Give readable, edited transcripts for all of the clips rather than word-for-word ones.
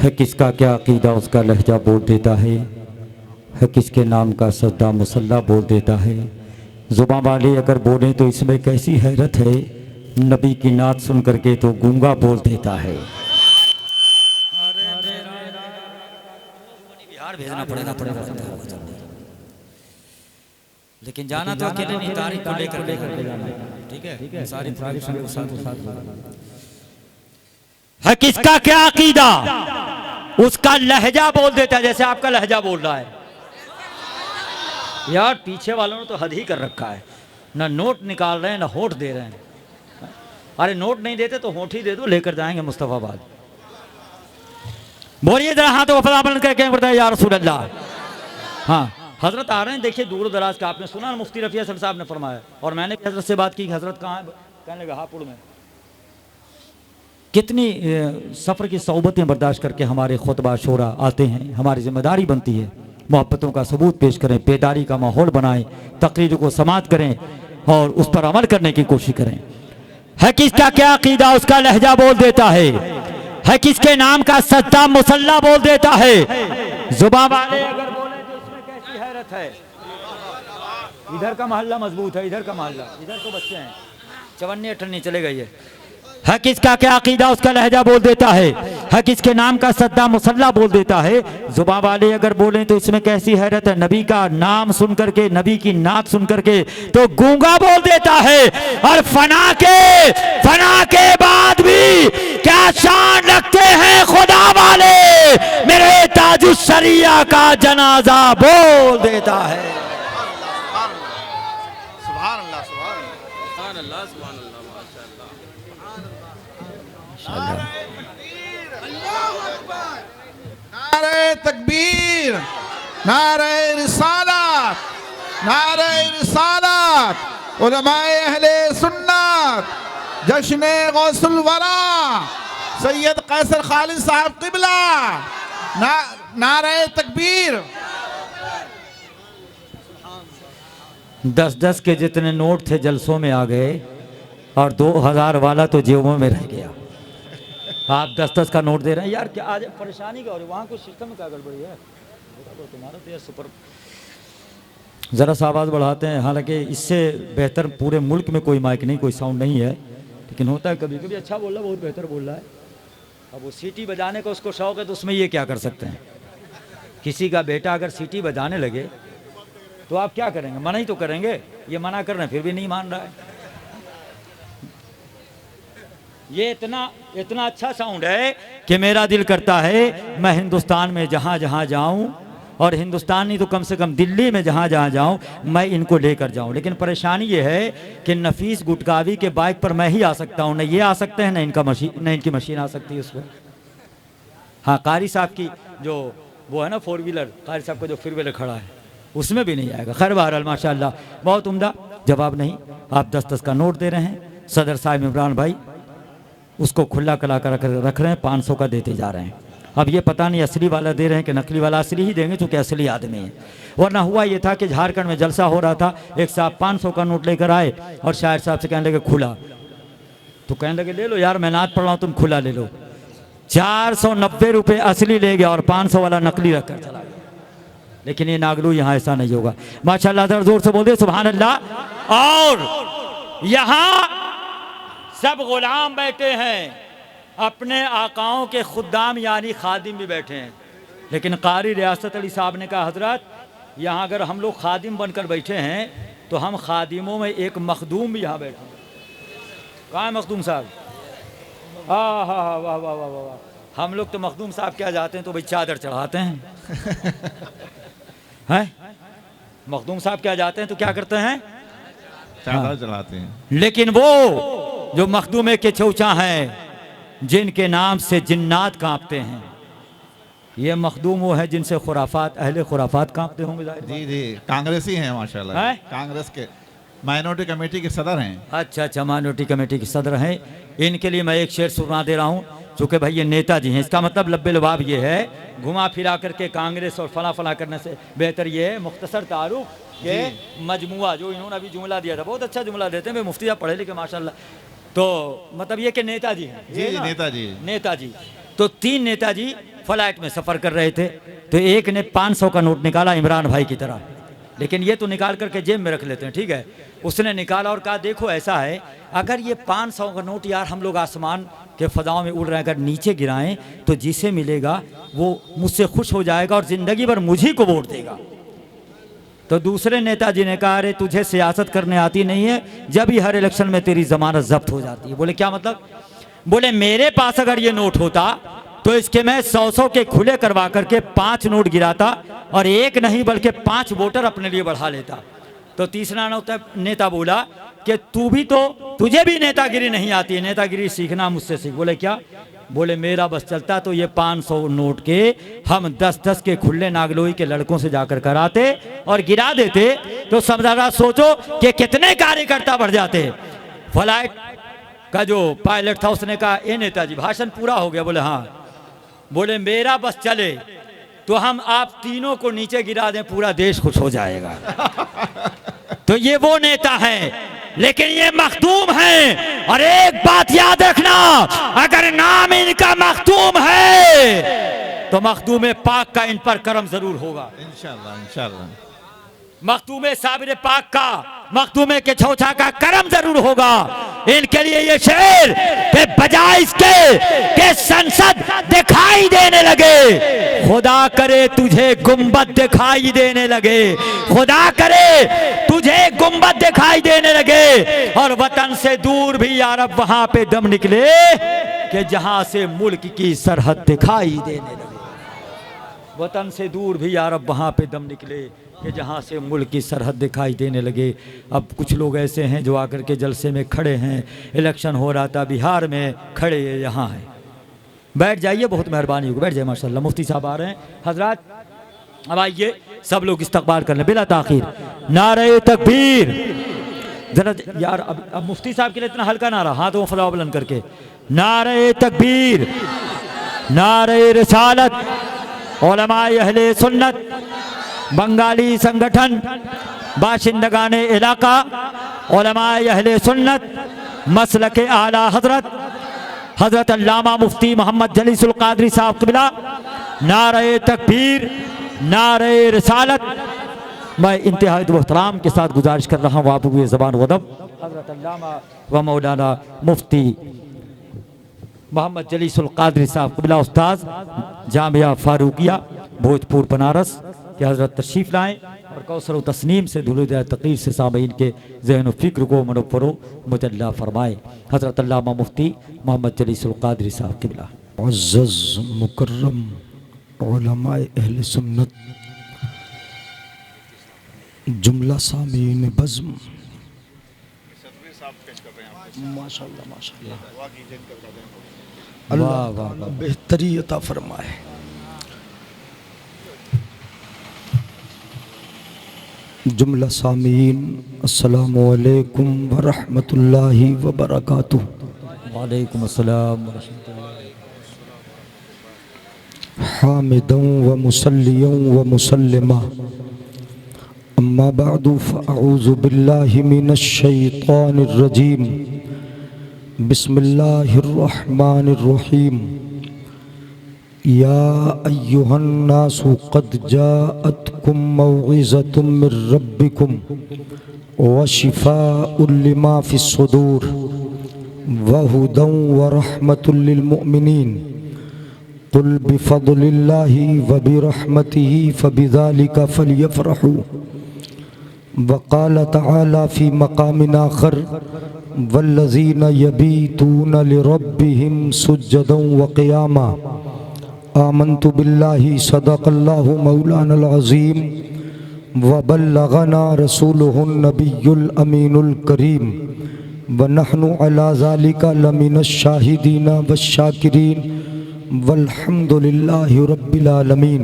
है किसका क्या अकीदा उसका लहजा बोल देता है किसके नाम का सजदा मुसल्ला बोल देता है। ज़ुबां वाले अगर बोलें तो इसमें कैसी हैरत है, नबी की नात सुन करके तो गूंगा बोल देता है। बिहार भेजना पड़ेगा लेकिन जाना तो अकेले नहीं, तारीख को लेकर जाना, ठीक है। सारी है किसका क्या अकीदा उसका लहजा बोल देता है, जैसे आपका लहजा बोल रहा है। यार पीछे वालों ने तो हद ही कर रखा है, ना नोट निकाल रहे हैं ना होठ दे रहे हैं। अरे नोट नहीं देते तो होठ ही दे दो, लेकर जाएंगे मुस्तफाबाद। बोलिए जरा हाथों को फला बुलंद करके बताया या रसूल अल्लाह। हाँ हजरत आ रहे हैं, देखिए दूर दराज का। आपने सुना मुफ्ती रफी हसन साहब ने फरमाया, और मैंने भी हजरत से बात की, हजरत कहाँ है, कहने लगा हापुड़ में। कितनी सफ़र की सोबतें बर्दाश्त करके हमारे खुतबा शोरा आते हैं। हमारी जिम्मेदारी बनती है मोहब्बतों का सबूत पेश करें, बेदारी का माहौल बनाएं, तकरीर को समात करें और उस पर अमल करने की कोशिश करें। है किसका क्या अकीदा उसका लहजा बोल देता है किसके नाम का सजदा मुसल्ला बोल देता है। जुबान वाले अगर बोले तो इसमें कैसी हैरत है। इधर का मोहल्ला मजबूत है, इधर का मोहल्ला, इधर तो बच्चे हैं, चवन्नी अठन्नी चले गई है किसका क्या अकीदा उसका लहजा बोल देता है किसके नाम का सद्दा मुसल्ला बोल देता है। जुबान वाले अगर बोलें तो इसमें कैसी हैरत है। नबी का नाम सुन करके, नबी की नात सुन करके तो गूंगा बोल देता है। और फना के बाद भी क्या शान रखते हैं खुदा वाले, मेरे ताजुश शरिया का जनाजा बोल देता है। नारे तकबीर, नारे रिसालत, नारे रिसालत, उलमाए अहले सुन्नत, जश्न गौसुल वरा सैयद कैसर खालिद साहब किबला, नारे तकबीर। 10-10 के जितने नोट थे जलसों में आ गए और 2000 वाला तो जेबों में रह गया। आप 10-10 का नोट दे रहे हैं यार, क्या आज परेशानी क्या हो रही है? वहाँ कुछ सिस्टम में क्या गड़बड़ी है? तुम्हारा तो यार सुपर। ज़रा सा आवाज़ बढ़ाते हैं, हालांकि इससे बेहतर पूरे मुल्क में कोई माइक नहीं, कोई साउंड नहीं है, लेकिन होता है कभी कभी। अच्छा बोल रहा है, बहुत बेहतर बोल रहा है। अब वो सीटी बजाने का उसको शौक़ है तो उसमें ये क्या कर सकते हैं। किसी का बेटा अगर सीटी बजाने लगे तो आप क्या करेंगे? मना ही तो करेंगे। ये मना कर रहे हैं फिर भी नहीं मान रहा है। ये इतना अच्छा साउंड है कि मेरा दिल करता है मैं हिंदुस्तान में जहाँ जहाँ जाऊँ, और हिंदुस्तान नहीं तो कम से कम दिल्ली में जहाँ जहाँ जाऊँ मैं इनको लेकर जाऊँ। लेकिन परेशानी ये है कि नफीस गुटकावी के बाइक पर मैं ही आ सकता हूँ, न ये आ सकते हैं, न इनकी मशीन आ सकती है उस पर। हाँ कारी साहब की जो वो है ना 4 व्हीलर, कारी साहब का जो 4 व्हीलर खड़ा है उसमें भी नहीं आएगा। खैर बहरहाल माशाअल्लाह बहुत उम्दा जवाब। नहीं आप 10-10 का नोट दे रहे हैं, सदर साहब इमरान भाई उसको खुला कला कर रख रहे हैं, 500 का देते जा रहे हैं। अब ये पता नहीं असली वाला दे रहे हैं कि नकली वाला। असली ही देंगे क्योंकि असली आदमी है। वरना हुआ ये था कि झारखंड में जलसा हो रहा था, एक साहब 500 का नोट लेकर आए और शायर साहब से कहने लगे खुला, तो कहने लगे ले लो यार मैं नात पढ़ रहा हूँ, तुम खुला ले लो। 490 रुपये असली ले गया और 500 वाला नकली रख कर चला गया। लेकिन ये नागलू यहाँ ऐसा नहीं होगा। माशाअल्लाह जरा जोर से बोल दे सुभान अल्लाह। और यहाँ सब गुलाम बैठे हैं, अपने आकाओं के खुद्दाम यानी खादिम भी बैठे हैं। लेकिन कारी रियासत अली साहब ने कहा हजरत यहाँ अगर हम लोग खादिम बनकर बैठे हैं तो हम खादिमों में एक मखदूम भी यहाँ बैठे हैं। कहाँ है मखदूम साहब? हाँ हाँ हाँ वाह वाह वाह वाह। हम लोग तो मखदूम साहब क्या जाते हैं तो भाई चादर चढ़ाते हैं। हैं मखदूम साहब क्या जाते हैं तो क्या करते हैं? चादर चढ़ाते हैं। लेकिन वो जो मखदूमे के चौचा हैं जिनके नाम से जिन्नात कांपते हैं, ये मखदूम वो है जिनसे खुराफात अहले खुराफात कांपते होंगे। जी जी कांग्रेसी हैं माशाल्लाह, कांग्रेस के माइनॉरिटी कमेटी के सदर हैं। अच्छा माइनॉरिटी कमेटी के सदर हैं। इनके लिए मैं एक शेर सुना दे रहा हूँ, चूँकि भाई ये नेताजी हैं। इसका मतलब लब्बे लबाब ये है, घुमा फिरा करके कांग्रेस और फला करने से बेहतर ये है मुख्तसर तारुफ ये मजमुआ जो इन्होंने अभी जुमला दिया था। बहुत अच्छा जुमला देते हैं भाई, मुफ्ती साहब पढ़े लिखे माशाल्लाह। तो मतलब ये कि नेताजी हैं। जी नेताजी तो 3 नेताजी फ्लाइट में सफ़र कर रहे थे, तो एक ने 500 का नोट निकाला इमरान भाई की तरह, लेकिन ये तो निकाल करके जेब में रख लेते हैं, ठीक है। उसने निकाला और कहा देखो ऐसा है, अगर ये 500 का नोट यार हम लोग आसमान के फ़ज़ाओं में उड़ रहे हैं, अगर नीचे गिराएं तो जिसे मिलेगा वो मुझसे खुश हो जाएगा और ज़िंदगी भर मुझी को वोट देगा। तो दूसरे नेताजी ने कहा अरे तुझे सियासत करने आती नहीं है, जब ही हर इलेक्शन में तेरी ज़मानत जब्त हो जाती है। बोले क्या मतलब? बोले मेरे पास अगर ये नोट होता तो इसके मैं 100 के खुले करवा करके 5 नोट गिराता और एक नहीं बल्कि 5 वोटर अपने लिए बढ़ा लेता। तो तीसरा नेता बोला कि तुझे भी नेतागिरी नहीं आती है, नेतागिरी सीखना मुझसे सीख। बोले क्या? बोले मेरा बस चलता तो ये 500 नोट के हम 10-10 के खुले नागलोई के लड़कों से जाकर कराते और गिरा देते, तो समझा सोचो कि कितने कार्यकर्ता बढ़ जाते। फ्लाइट का जो पायलट था उसने कहा ए नेताजी भाषण पूरा हो गया? बोले हाँ। बोले मेरा बस चले तो हम आप तीनों को नीचे गिरा दें, पूरा देश खुश हो जाएगा। तो ये वो नेता है, लेकिन ये मखदूम है। और एक बात याद रखना, अगर नाम इनका मखदूम है तो मखदूम पाक का इन पर करम जरूर होगा इंशाअल्लाह इंशाअल्लाह। मखदूम साबिर पाक का, मखदूम के छौछा का करम जरूर होगा। इनके लिए ये शेर के बजाय इसके कि संसद दिखाई देने लगे, खुदा करे तुझे गुंबद दिखाई देने लगे, खुदा करे तुझे गुंबद दिखाई देने लगे, और वतन से दूर भी यारब वहां पे दम निकले कि जहां से मुल्क की सरहद दिखाई देने लगे। वतन से दूर भी यारब वहां पे दम निकले कि जहाँ से मुल्क की सरहद दिखाई देने लगे। अब कुछ लोग ऐसे हैं जो आकर के जलसे में खड़े हैं, इलेक्शन हो रहा था बिहार में, खड़े यहाँ हैं। बैठ जाइए, बहुत मेहरबानी होगी, बैठ जाइए माशाल्लाह। मुफ्ती साहब आ रहे हैं हजरात, अब आइए सब लोग इस्तकबाल कर लें बिला ताखीर। नारे तकबीर। जरा यार अब मुफ्ती साहब के लिए इतना हल्का नारा, हाथों फलाह बुलंद करके, नारे तकबीर, नारे रिसालत, उलमाए अहले सुन्नत, बंगाली संगठन, बाशिंदगाने इलाका, उलमाए अहले सुन्नत, मसलके आला हजरत हजरत अल्लामा मुफ्ती मोहम्मद जलीसुल कादरी साहब क़िबला, नारे तकबीर, नारे रिसालत। मैं इंतहाई एहतराम के साथ गुजारिश कर रहा हूँ आप हुए ज़बान वदब हजरत अल्लामा व मौलाना मुफ्ती मोहम्मद जलीसुल कादरी साहब क़िबला उस्ताद जामिया फारूकिया भोजपुर बनारस कि हज़रत तशरीफ़ लाएँ और कौसर व तस्नीम से धुलूद तक़रीर से सामीन के ज़हन व फ़िक्र को मनफ़्फ़रो मुजल्ला फ़रमाएँ। हज़रत अल्लामा मुफ्ती मोहम्मद जलीसुल कादरी साहब क़िबला। मुअज़्ज़ज़ मुकर्रम उलमाए अहले सुन्नत, जुमला सामीन बज़्म, माशाअल्लाह माशाअल्लाह, अल्लाह बेहतरी अता फरमाए। जुमला सामीन अस्सलामु अलैकुम व रहमतुल्लाहि व बरकातुहू। वालेकुम अस्सलाम व रहमतुल्लाहि। हामिदन व मुसल्लियन व मुसल्लिमा, अम्मा बअदु फ़अऊज़ु बिल्लाहि मिनश शैतानिर रजीम, बिस्मिल्लाहिर रहमानिर रहीम। या अय्युहन नासु क़द जाअतकुम मौइज़तुम मिर रब्बिकुम व शिफ़ाउन लिमा फ़िस सुदूर व हुदन व रहमतुल लिल मुमिनीन। क़ुल बिफ़ज़लिल्लाहि व बिरहमतिही फ़बिज़ालिका फ़लयफ़रहू। व क़ाल तआला फ़ी मक़ामिन आख़र वल्लज़ीना यबीतूना लिरब्बिहिम सुज्जदन व क़ियामा। आमन्तु बिल्लाहि सदक़ल्लाहु मौलानल अज़ीम व बल्लगना रसूलुहुन नबियुल अमीनुल करीम व नहनु अला ज़ालिका लमिनश शाहिदीना वश्शाकिरीन वल्हम्दुलिल्लाहि रब्बिल आलमीन।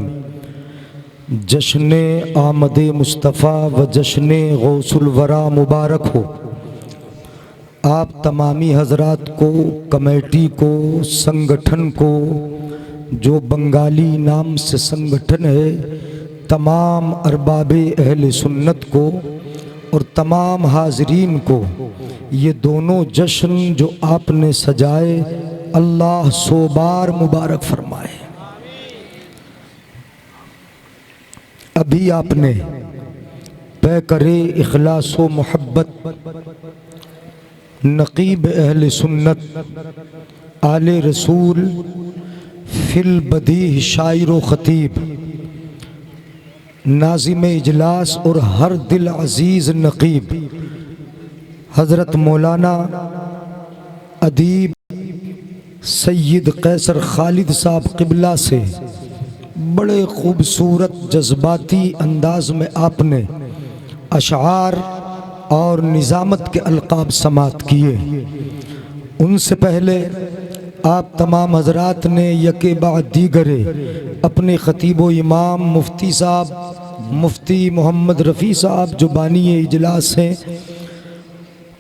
जश्न आमद मुस्तफ़ा व जश्न गौसुल वरा मुबारक हो। आप तमामी हजरात को, कमेटी को, संगठन को, जो बंगाली नाम से संगठन है, तमाम अरबाबे अहले सुन्नत को और तमाम हाज़रीन को, ये दोनों जश्न जो आपने सजाए, अल्लाह 100 बार मुबारक फरमाए। अभी आपने पे करे इखलास व मोहब्बत नकीब अहले सुन्नत आले रसूल फिल बदीह शायर व ख़तीब नाज़िम इजलास और हर दिल अजीज़ नकीब हज़रत मौलाना अदीब सैयद कैसर खालिद साहब क़िबला से बड़े ख़ूबसूरत जज्बाती अंदाज में आपने अशआर और निज़ामत के अलक़ाब समात किए। उनसे पहले आप तमाम हजरात ने यके बाद दीगरे अपने ख़तीब व इमाम मुफ्ती साहब मुफ्ती मोहम्मद रफ़ी साहब जो बानी इजलास हैं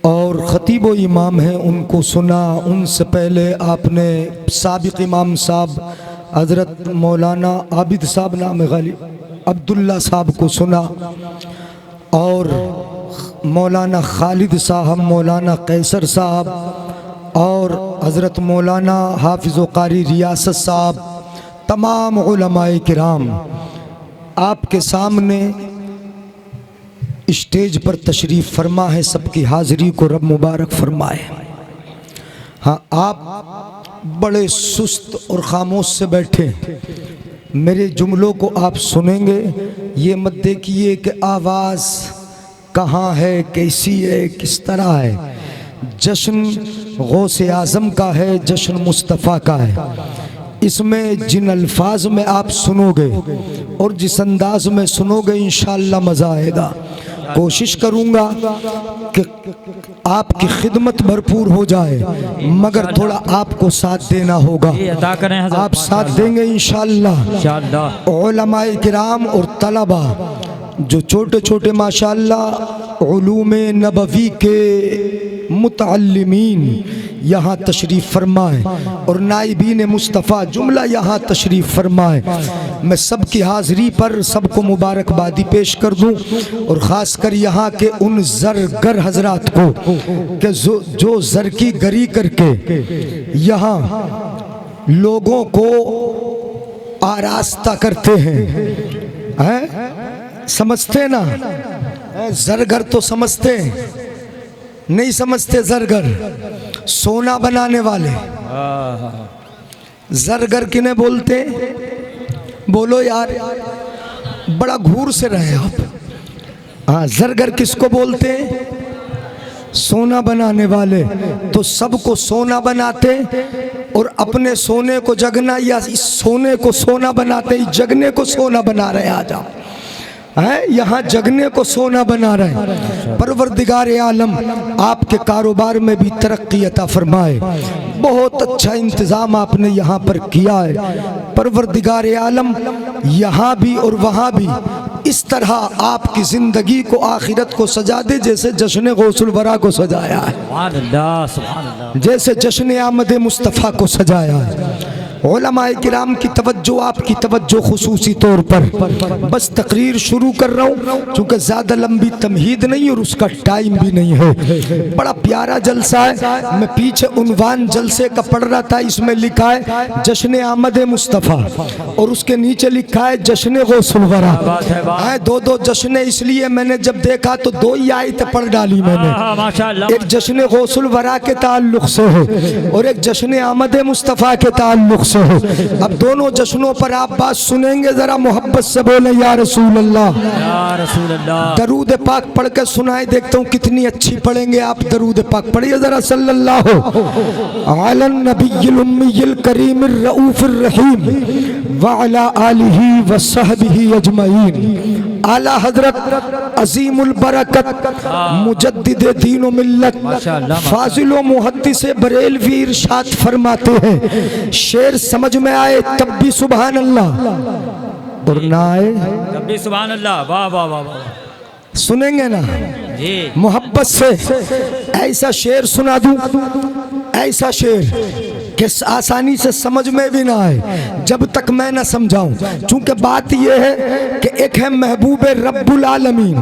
और ख़तीब व इमाम हैं उनको सुना। उनसे पहले आपने साबिक़ इमाम साहब हज़रत मौलाना आबिद साहब नाम गालिब अब्दुल्ला साहब को सुना और मौलाना खालिद साहब मौलाना कैसर साहब और हज़रत मौलाना हाफिज़ व कारी रियासत साहब तमाम उलमाए किराम आपके सामने स्टेज पर तशरीफ़ फरमा है। सबकी हाज़िरी को रब मुबारक फरमाए। हाँ, आप बड़े सुस्त और ख़ामोश से बैठे, मेरे जुमलों को आप सुनेंगे। ये मत देखिए कि आवाज़ कहाँ है, कैसी है, किस तरह है। जश्न गौसे आज़म का है, जश्न मुस्तफ़ा का है। इसमें जिन अल्फाज में आप सुनोगे और जिस अंदाज में सुनोगे इंशाअल्लाह मज़ा आएगा। कोशिश करूँगा कि आपकी खिदमत भरपूर हो जाए, मगर थोड़ा आपको साथ देना होगा। आप साथ देंगे इंशाअल्लाह। उलमाए किराम और तलबा जो छोटे छोटे माशाअल्लाह उलूमे नबवी के मुतअल्लिमीन यहाँ तशरीफ़ फरमाए और नाइबीन मुस्तफ़ा जुमला यहाँ तशरीफ़ फरमाए। मैं सबकी हाज़िरी पर सबको मुबारकबादी पेश कर दूँ और ख़ास कर यहाँ के उन ज़रगर हजरात को कि जो ज़र की गरी करके यहाँ लोगों को आरास्ता करते हैं। समझते ना, ज़रगर तो समझते नहीं, समझते ज़रगर सोना बनाने वाले। ज़रगर किन्हें बोलते? बोलो यार, बड़ा घूर से रहे आप। हाँ, ज़रगर किसको बोलते? सोना बनाने वाले। तो सबको सोना बनाते और अपने सोने को जगना या इस सोने को सोना बनाते, इस जगने को सोना बना रहे। आज आप है यहाँ जगने को सोना बना रहे। परवरदिगार आलम आपके कारोबार में भी तरक्की अता फरमाए। बहुत अच्छा इंतज़ाम आपने यहाँ पर किया है। परवरदिगार आलम यहाँ भी और वहाँ भी इस तरह आपकी ज़िंदगी को आखिरत को सजा दे जैसे जश्न गौसुल वरा को सजाया है, जैसे जश्न आमद मुस्तफ़ा को सजाया है। उलमाए किराम की तवज्जो, आपकी तवज्जो खुसूसी तौर पर। बस तकरीर शुरू कर रहा हूँ क्योंकि ज़्यादा लंबी तमहीद नहीं और उसका टाइम भी नहीं है। बड़ा प्यारा जलसा है। मैं पीछे उन्वान जलसे का पढ़ रहा था, इसमें लिखा है जश्न आमद मुस्तफ़ा और उसके नीचे लिखा है जश्न गौसुल वरा। दो दो जश्न, इसलिए मैंने जब देखा तो दो ही आयतें पढ़ डाली मैंने। एक जश्न गौसुल वरा के ताल्लुक़ से है और एक जश्न आमद मुस्तफ़ा के ताल्लुक़ से हो। अब दोनों जश्नों पर आप बात सुनेंगे, जरा मोहब्बत से बोले या रसूल अल्लाह, या रसूल अल्लाह। दरूद पाक पढ़ के सुनाए, देखता हूँ कितनी अच्छी पढ़ेंगे आप। दरूद पाक पढ़िए जरा, सल्लल्लाहु अला नबिय्यिल उम्मिय्यिल करीमिर रऊफिर रहीम व अला आलिहि व सहबिहि अजमईन। आला हजरत अजीमुल बरकत मुजद्दिद दीन व मिल्लत फाजिल व मुहद्दिस बरेलवी इरशाद फरमाते हैं, शेर समझ में आए तब भी सुभान अल्लाह और ना आए तब भी सुभान अल्लाह। वाह वाह वाह वाह। सुनेंगे ना जी, मोहब्बत से। ऐसा शेर सुना दूं, ऐसा शेर कि आसानी से समझ में भी ना आए जब तक मैं ना समझाऊं। चूंकि बात यह है कि एक है महबूब रब्बुल आलमीन,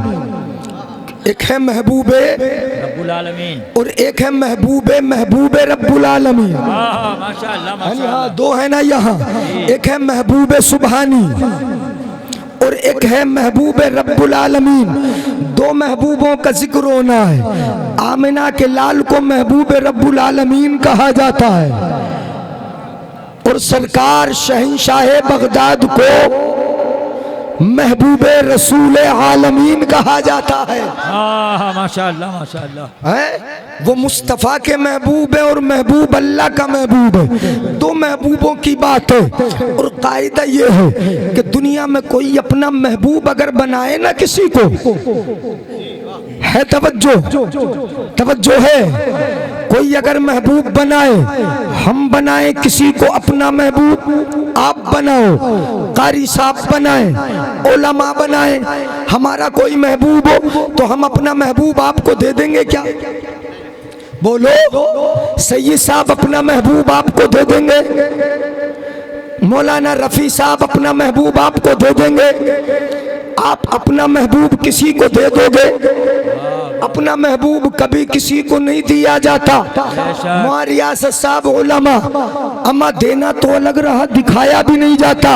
एक है महबूब रब्बुल आलमीन और एक है महबूब रब्बुल आलमीन। माशाअल्लाह माशाअल्लाह। हाँ, दो है ना यहाँ। एक है महबूब सुबहानी और एक है महबूब रब्बुल आलमीन। दो महबूबों का जिक्र होना है। आमिना के लाल को महबूब रब्बुल आलमीन कहा जाता है और सरकार शहंशाह बगदाद को महबूब रसूल आलमीन कहा जाता है। माशाअल्लाह माशाअल्लाह। है वो मुस्तफ़ा के महबूब है और महबूब अल्लाह का महबूब है। दो महबूबों की बात है और कायदा ये है कि दुनिया में कोई अपना महबूब अगर बनाए ना किसी को, है तवज्जो है, कोई अगर महबूब बनाए, हम बनाए किसी को अपना महबूब, आप बनाओ, कारी साहब बनाए, उलमा बनाए, हमारा कोई महबूब हो तो हम अपना महबूब आपको दे देंगे क्या? बोलो, सैयद साहब अपना महबूब आपको दे देंगे? मौलाना रफी साहब अपना महबूब आपको दे देंगे? आप अपना महबूब किसी को दे दोगे? अपना महबूब कभी किसी को नहीं दिया जाता। रियासत साहब उलमा, अमा देना तो अलग रहा, दिखाया भी नहीं जाता।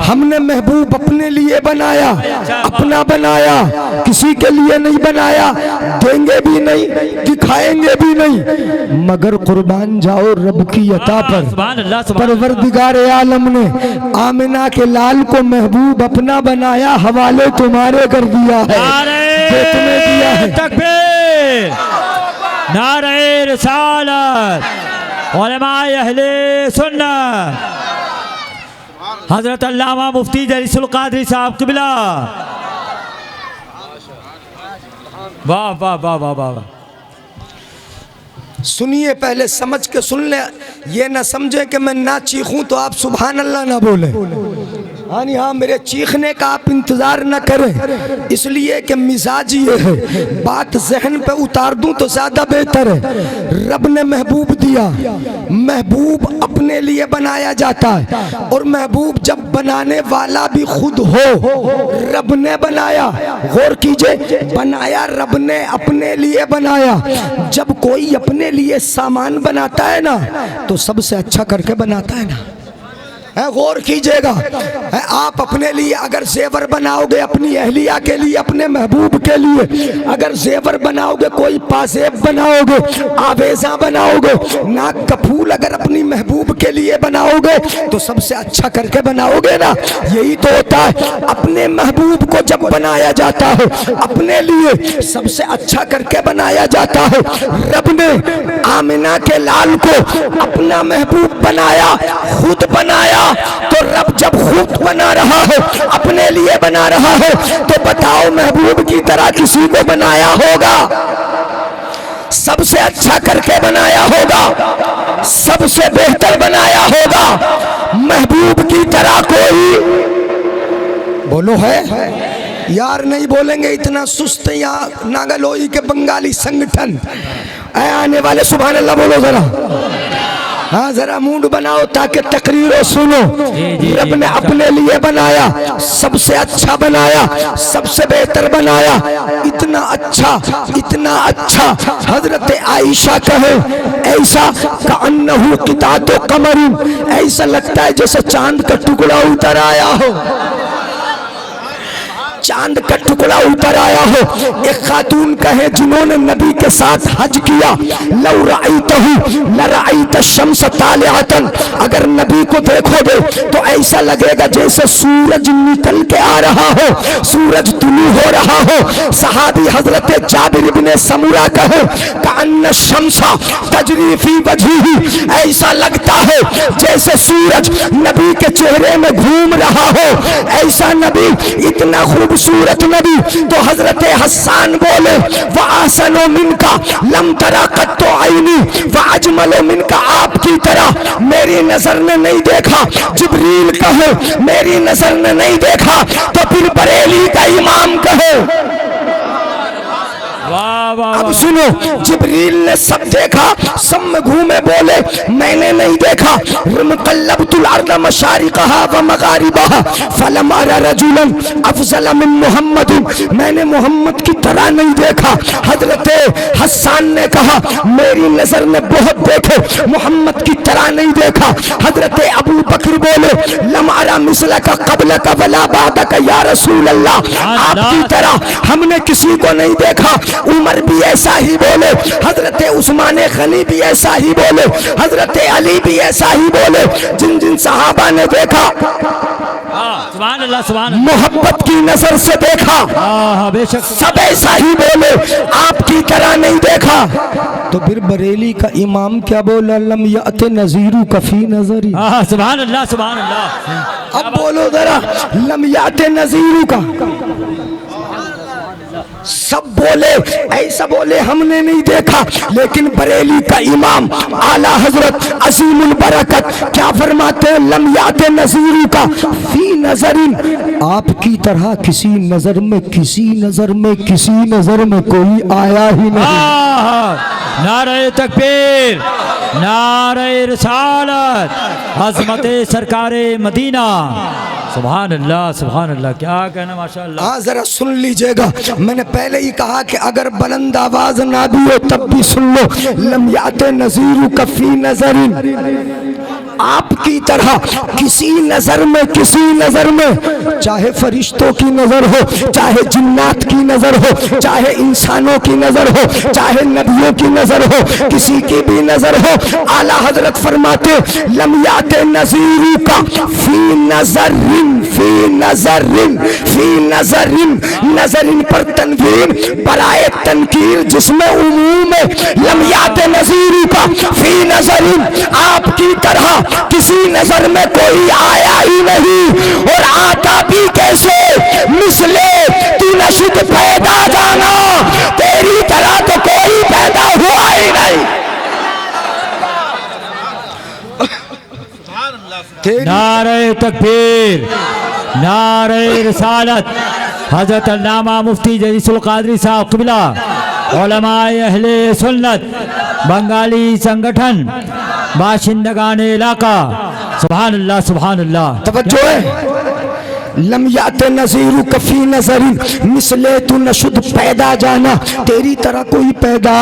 हमने महबूब अपने लिए बनाया, अपना बनाया, किसी के लिए नहीं बनाया, देंगे भी नहीं, दिखाएंगे भी नहीं, मगर कुर्बान जाओ रब की अता पर। परवरदिगार आलम ने आमिना के लाल को महबूब अपना बनाया, हवाले तुम्हारे कर दिया है, तुम्हें दिया है। तकबीर, नारे रिसालत, उलमाए अहले सुन्नत, हजरत अल्लामा मुफ्ती जलीसुल कादरी साहब क़िबला। वाह वाह वाह वाह वाह। सुनिए, पहले समझ के सुन ले, ये ना समझे कि मैं ना चीखूं तो आप सुभान अल्लाह ना बोले। हाँ, मेरे चीखने का आप इंतजार न करें, इसलिए कि मिजाज ये है, बात जहन पे उतार दूं तो ज्यादा बेहतर है। रब ने महबूब दिया, महबूब अपने लिए बनाया जाता है और महबूब जब बनाने वाला भी खुद हो, रब ने बनाया। गौर कीजिए, बनाया रब ने, अपने लिए बनाया। जब कोई अपने लिए सामान बनाता है ना तो सबसे अच्छा करके बनाता है ना। गौर कीजिएगा, आप अपने लिए अगर जेवर बनाओगे, अपनी अहलिया के लिए, अपने महबूब के लिए अगर जेवर बनाओगे, कोई पासेब बनाओगे, आवेजा बनाओगे, नाक का फूल अगर अपनी महबूब के लिए बनाओगे तो सबसे अच्छा करके बनाओगे ना। यही तो होता है, अपने महबूब को जब बनाया जाता है, अपने लिए सबसे अच्छा करके बनाया जाता है। रब ने आमिना के लाल को अपना महबूब बनाया, खुद बनाया। तो रब जब खुद बना रहा है, अपने लिए बना रहा है, तो बताओ महबूब की तरह किसी को बनाया होगा? सबसे अच्छा करके बनाया होगा, सबसे बेहतर बनाया होगा। महबूब की तरह कोई बोलो है? यार नहीं बोलेंगे, इतना सुस्त या नागलोई के बंगाली संगठन। आने वाले सुभान अल्लाह बोलो जरा। हाँ, जरा मूड बनाओ ताकि तकरीर सुनो। रब ने अपने लिए बनाया, सबसे अच्छा बनाया, सबसे बेहतर बनाया। इतना अच्छा हजरत आयशा कहे, ऐसा कअन्नहु कितातो कमरिन, ऐसा लगता है जैसे चांद का टुकड़ा उतर आया हो, चांद का टुकड़ा उतर आया हो। एक खातून कहे जिन्होंने नबी के साथ हज किया, लौ रअयतहु लरअयत शम्स तालिअतन, अगर नबी को देखोगे तो ऐसा लगेगा जैसे सूरज निकल के आ रहा हो, सूरज तुलू हो रहा हो। सहाबी हजरत जाबिर इब्ने समुरा कहे, कअन्न शम्सा तजरी फी वजहिही, ऐसा लगता है जैसे सूरज नबी के चेहरे में घूम रहा हो, ऐसा नबी, इतना खूबसूरत नबी। तो हजरत हसन बोले, व आसनो मिनका लम तरा कत्तो आईनी व अजमलो मिनका, आपकी तरह मेरी नजर ने नहीं देखा। जिब्रील कहे मेरी नजर ने नहीं देखा, तो फिर बरेली का इमाम कहे वाह वाह वाह अब वाह। सुनो, जिब्रील ने सब देखा, सब में घूमे बोले मैंने नहीं देखा। मुक़ल्लबतुल अर्द मशारिक़हा व मग़ारिबहा फलम अरा रजुलन अफ़ज़ल मिन मुहम्मद, मैंने मोहम्मद की तरह नहीं देखा। हजरत हसन ने कहा मेरी नजर ने बहुत देखे, मोहम्मद की तरह नहीं देखा। हजरत अबू बकर बोले लम अरा मिसलका क़ब्लका वला बअदका या रसूल अल्लाह, आपकी तरह हमने किसी को नहीं देखा। उमर भी ऐसा ही बोले, हजरत उस्मान गनी भी ऐसा ही बोले, हजरत अली भी ऐसा ही बोले। जिन जिन सहाबा ने देखा सुभान अल्लाह सुभान अल्लाह। मोहब्बत की नजर से देखा, हाँ बेशक। सब ऐसा ही बोले, आपकी तरह नहीं देखा। तो फिर बरेली का इमाम क्या बोला, लम याते नजीरू कफी नजरी। हाँ सुभान अल्लाह सुभान अल्लाह। अब बोलो जरा, लम याते नजीरू का। सब बोले ऐसा बोले हमने नहीं देखा, लेकिन बरेली का इमाम आला हजरत असीमुल बरकत क्या फरमाते हैं, लम याते नजीरू का फी नजरिन, आपकी तरह किसी नजर में, किसी नजर में, किसी नजर में कोई आया ही नहीं। नारे तकबीर, नारे रिसालत, अज़मते सरकारे मदीना। सुभान अल्लाह सुभान अल्लाह। क्या कहना माशाअल्लाह। हाँ जरा सुन लीजिएगा, मैंने पहले ही कहा कि अगर बुलंद आवाज ना भी हो तब भी सुन लो। लम याते नजीरू कफी नजरिन, आपकी तरह किसी नजर में, किसी नजर में, चाहे फरिश्तों की नजर हो, चाहे जिन्नात की नजर हो, चाहे इंसानों की नजर हो, चाहे नबियों की नजर हो, किसी की भी नजर हो। आला हजरत फरमाते लम याते नजीरू का फी नजरिन, फी नजरिन, फी नजरिन, नजरिन पर तनवीर बराए तनकीर जिसमें उमूम है। लम याते नजीरू का फी नजरिन, आपकी तरह किसी नजर में कोई आया ही नहीं, और आता भी कैसे, मिसले तू नशुद पैदा जाना, तेरी तरह तो कोई पैदा हुआ ही नहीं। नारे तकबीर, नारे रिसालत। हजरत अल्लामा मुफ्ती जलीसुल कादरी साहब क़िबला, उलमाए अहले सुन्नत, बंगाली संगठन, बाशिंदगान इलाका। सुभान अल्लाह सुभान अल्लाह। तवज्जो है, लम याते नजीरू कफी नजरिन, मिसले तू नशुद पैदा जाना, तेरी तरह कोई पैदा,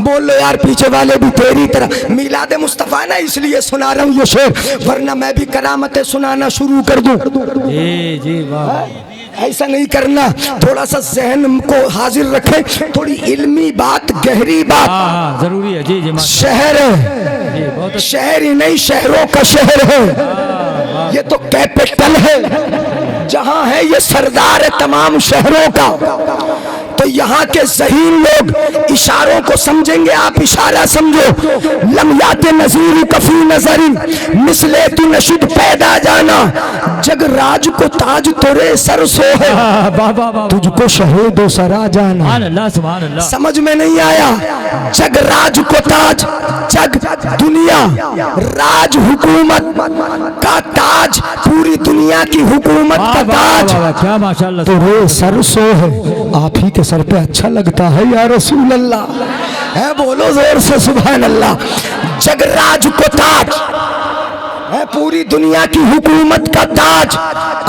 बोलो यार पीछे वाले भी, तेरी तरह। मिलाद मुस्तफ़ा ना इसलिए सुना रहा हूँ ये शेर, वरना मैं भी करामतें सुनाना शुरू कर दूं। जी जी वाह। ऐसा नहीं करना, थोड़ा सा जहन को हाजिर रखे, थोड़ी इल्मी बात, गहरी बात। हाँ जरूरी है। जी जी शहर है, शहर ही नहीं शहरों का शहर है, ये तो कैपिटल है, जहां है ये सरदार है तमाम शहरों का। तो यहाँ के ज़हीन लोग इशारों को समझेंगे, आप इशारा समझो। लम याते नज़ीर कफी नजरिन, मिसले तू नशुद पैदा जाना, जग राज को ताज तोरे सर सो है, तुझको शहीद सरा जाना। सुभान अल्लाह सुभान अल्लाह। समझ में नहीं आया, जग राज को ताज, जग दुनिया, राज हुकूमत का ताज, पूरी दुनिया की हुकूमत का ताज, क्या माशाअल्लाह। तोरे सर सो है, आप ही के सर पे अच्छा लगता है या रसूल अल्लाह, है बोलो जोर से सुभान अल्लाह। जगराज को ताज है, पूरी दुनिया की हुकूमत का ताज,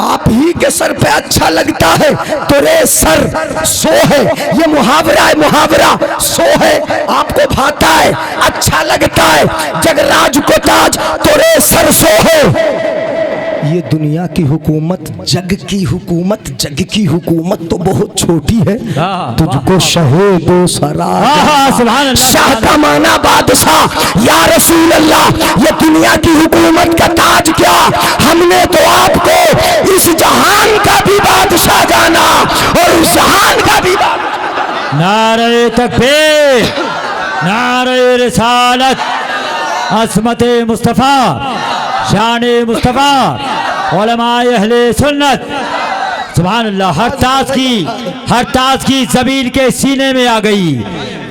आप ही के सर पे अच्छा लगता है, तोरे सर सो है, ये मुहावरा है, मुहावरा सो है, आपको भाता है, अच्छा लगता है। जगराज को ताज, तोरे सर सो है, ये दुनिया की हुकूमत, जग की हुकूमत, जग की हुकूमत तो बहुत छोटी है, तुझको शहीदो सरा, शाह का माना बादशाह, या रसूल अल्लाह, ये दुनिया की हुकूमत का ताज क्या, हमने तो आपको इस जहान का भी बादशाह जाना और उस जहान का भी। नारे तकबीर, नारे रिसालत, असमते मुस्तफ़ा, शाने मुस्तफ़ा, उलमाए अहले सुन्नत। सुभान अल्लाह। हर ताज की ज़मीन के सीने में आ गई,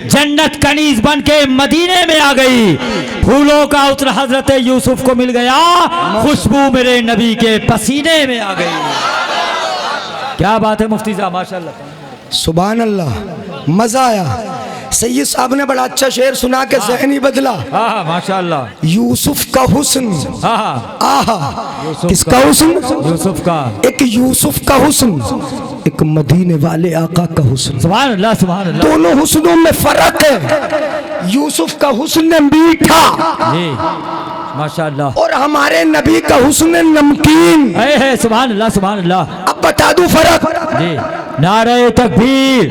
जन्नत कनीज बन के मदीने में आ गई, फूलों का उतर हजरत यूसुफ को मिल गया, खुशबू मेरे नबी के पसीने में आ गई। क्या बात है मुफ्ती साहब, माशाअल्लाह। सुभान अल्लाह, मजा आया। सैयद साहब ने बड़ा अच्छा शेर सुना के ज़हन ही बदला। हाँ माशाल्लाह। यूसुफ का हुस्न, हाँ आहा, यूसुफ किसका हुस्न? यूसुफ का। एक यूसुफ का हुस्न, एक मदीने वाले आका का हुस्न। सुभान अल्लाह सुभान अल्लाह। दोनों हुस्नों में फर्क है। यूसुफ का हुस्न मीठा जी माशाल्लाह, और हमारे नबी का हुस्न नमकीन। है सुभान अल्लाह सुभान अल्लाह। अब बता दूं फर्क? जी, नारे तकबीर।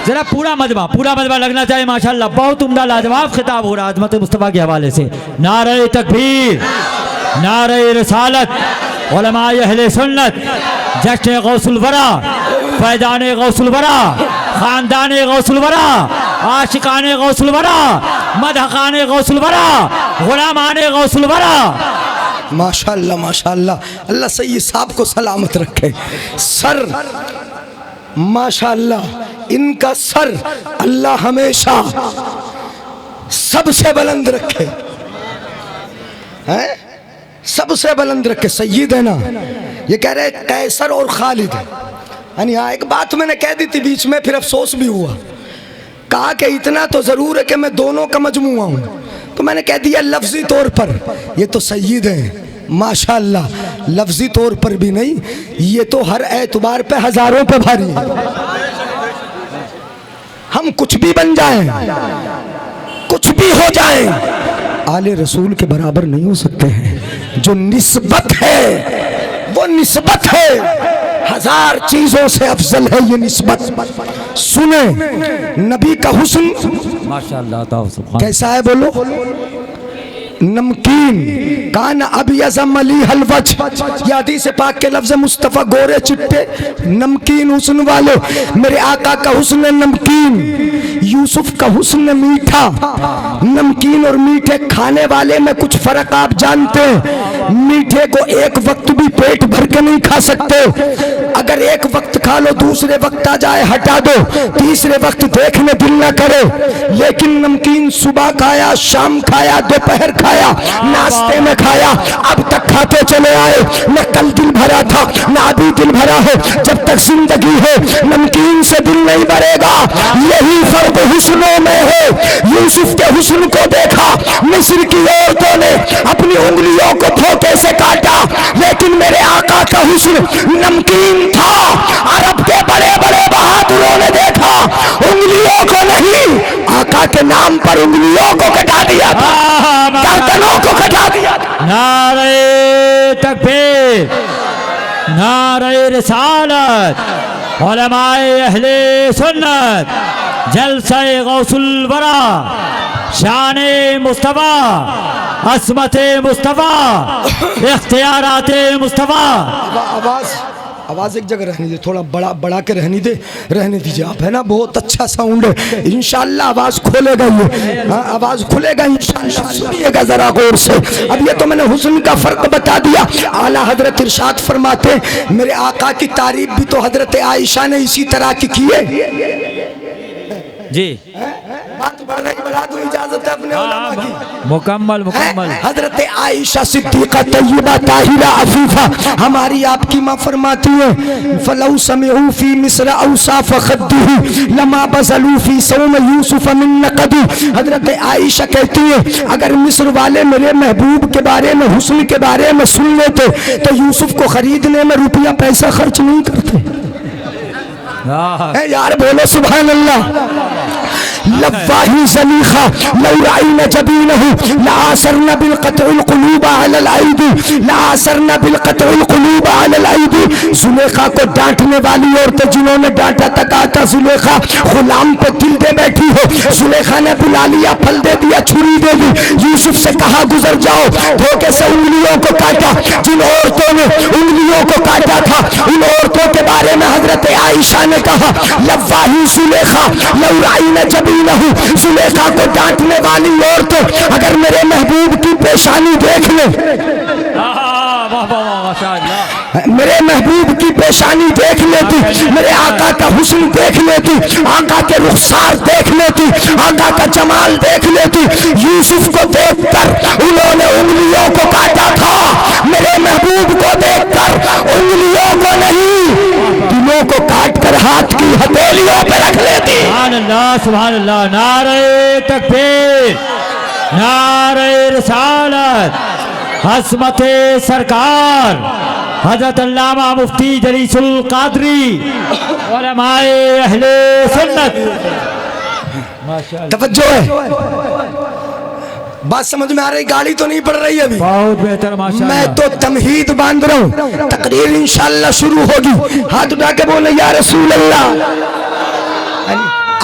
जरा पूरा मजमा लगना चाहिए माशाल्लाह। बहुत उम्दा लाजवाब खिताब हो रहा है अज़मत मुस्तफ़ा के हवाले से। नारे तकबीर, नारे रिसालत, उलमाए अहले सुन्नत, जश्न गौसुल वरा, फैजान गौसुल वरा, खानदान गौसुल वरा, आशिकान गौसुल वरा, मदहकान गौसुल वरा, गुलामान गौसुल वरा। माशाल्लाह माशाल्लाह, अल्लाह सैयद साहब को सलामत रखे। सर माशाल्लाह, इनका सर अल्लाह हमेशा सबसे बुलंद रखे, हैं? सबसे बुलंद रखे। सैयद है ना, ये कह रहे कैसर और खालिद। यानी हाँ, एक बात मैंने कह दी थी बीच में, फिर अफसोस भी हुआ। कहा कि इतना तो जरूर है कि मैं दोनों का मजमुआ हूँ, तो मैंने कह दिया लफ्जी तौर पर ये तो सैयद हैं माशाल्लाह, लफ्जी तौर पर भी नहीं, ये तो हर एतबार पे हजारों पे भारी है। हम कुछ भी बन जाएं, कुछ भी हो जाएं, आले रसूल के बराबर नहीं हो सकते हैं। जो निस्बत है वो निस्बत है, हजार चीजों से अफजल है ये निस्बत। सुने नबी का हुस्न माशाल्लाह कैसा है बोलो? नमकीन। कान अबियज़ मली हलवज, ये हदीस पाक के लफ्ज़ मुस्तफ़ा गोरे चिट्टे नमकीन हुस्न वाले। मेरे आका का हुस्न नमकीन, यूसुफ का हुस्न मीठा। नमकीन और मीठे खाने वाले में कुछ फर्क आप जानते हैं? मीठे को एक वक्त भी पेट भर के नहीं खा सकते। अगर एक वक्त खा लो, दूसरे वक्त आ जाए हटा दो, तीसरे वक्त देखने दिल ना करे। लेकिन नमकीन सुबह खाया, शाम खाया, दोपहर खाया, नाश्ते में खाया, अब तक खाते चले आए। न कल दिल भरा था, न अभी दिल भरा है। जब तक जिंदगी है नमकीन से दिल नहीं भरेगा। यही फर्क हुस्नों में है। यूसुफ के हुस्न को देखा, मिस्र की औरतों ने अपनी उंगलियों को धोखे से काटा, लेकिन मेरे आका का हुस्न नमकीन था। अरब के बड़े बड़े बहादुरों ने देखा, उंगलियों को नहीं, आका के नाम पर उंगलियों को कटा दिया था, गर्दनों को कटा दिया था। नारे तकबीर, नारे रिसालत, उलमाए अहले सुन्नत, जलसे गौसुल वरा, शान मुस्तफा, असमत मुस्तफा, इख्तियारात मुस्तफा। आवाज एक जगह रहने दे, थोड़ा बड़ा के रहने दीजिए आप, है ना? बहुत अच्छा साउंड है, इंशाल्लाह आवाज खोलेगा ये। हाँ, आवाज खुलेगा इंशाल्लाह, सुनिएगा जरा गौर से। अब ये तो मैंने हुस्न का फर्क बता दिया। आला हजरत इरशाद फरमाते, मेरे आका की तारीफ भी तो हजरत आयशा ने इसी तरह की की है जी। बात बढ़ा दूं, इजाजत है अपने उलमा की। मुकम्मल हजरत आयशा सिद्दीका तय्यबा ताहिरा अफीफा हमारी आपकी माँ फरमाती है, फलौ समिउ फी मिस्र औसाफ खद्दुहु लमा बज़लू फी सौम यूसुफ मिन नक़दी। हजरत आयशा कहती है, अगर मिस्र वाले मेरे महबूब के बारे में, हुस्न के बारे में सुन लेते तो यूसुफ को खरीदने में रुपया पैसा खर्च नहीं करते। यार बोलो सुभान अल्लाह। लव्वाही ज़लीखा लौराइन जबीनहु लासरना बिलक़त्इल क़ुलूब अलल ऐदी, लासरना बिलक़त्इल क़ुलूब अलल ऐदी। ज़ुलेखा को डांटने वाली औरतें जिन्होंने डांटा तकाता, ज़ुलेखा गुलाम पे दिल दे बैठी हो। ज़ुलेखा ने बुला लिया, फल दे दिया, छुरी दे दी, यूसुफ से कहा गुजर जाओ, धोखे से उंगलियों को काटा। जिन औरतों ने उंगलियों को काटा था, उन औरतों के बारे में हजरत आयशा ने कहा, लव्वाही ज़ुलेखा लौराइन जबीनहु। ज़ुलेखा को डांटने वाली औरत अगर मेरे महबूब की पेशानी देख ले, मेरे महबूब की पेशानी देख लेती, मेरे आका का हुस्न देख लेती, आका के रुखसार देख लेती, आका का जमाल देख लेती। यूसुफ को देखकर उन्होंने उंगलियों को काटा था, मेरे महबूब को देखकर उंगलियों को नहीं, दिलों को काट कर हाथ की हथेलियों पे रख लेती। सुभान अल्लाह, नारे तकबीर, नारे रिसालत, हस्मते सरकार हजरत अल्लामा मुफ्ती जलीसुल कादरी उलमाए अहले सुन्नत। माशाअल्लाह, तवज्जो है, बात समझ में आ रही? गाड़ी तो नहीं पड़ रही अभी? बहुत बेहतर माशाअल्लाह। मैं तो तमहीद बांध रहा हूँ, तकरीर इंशाअल्लाह शुरू होगी। हाथ उठा के बोले या रसूल अल्लाह।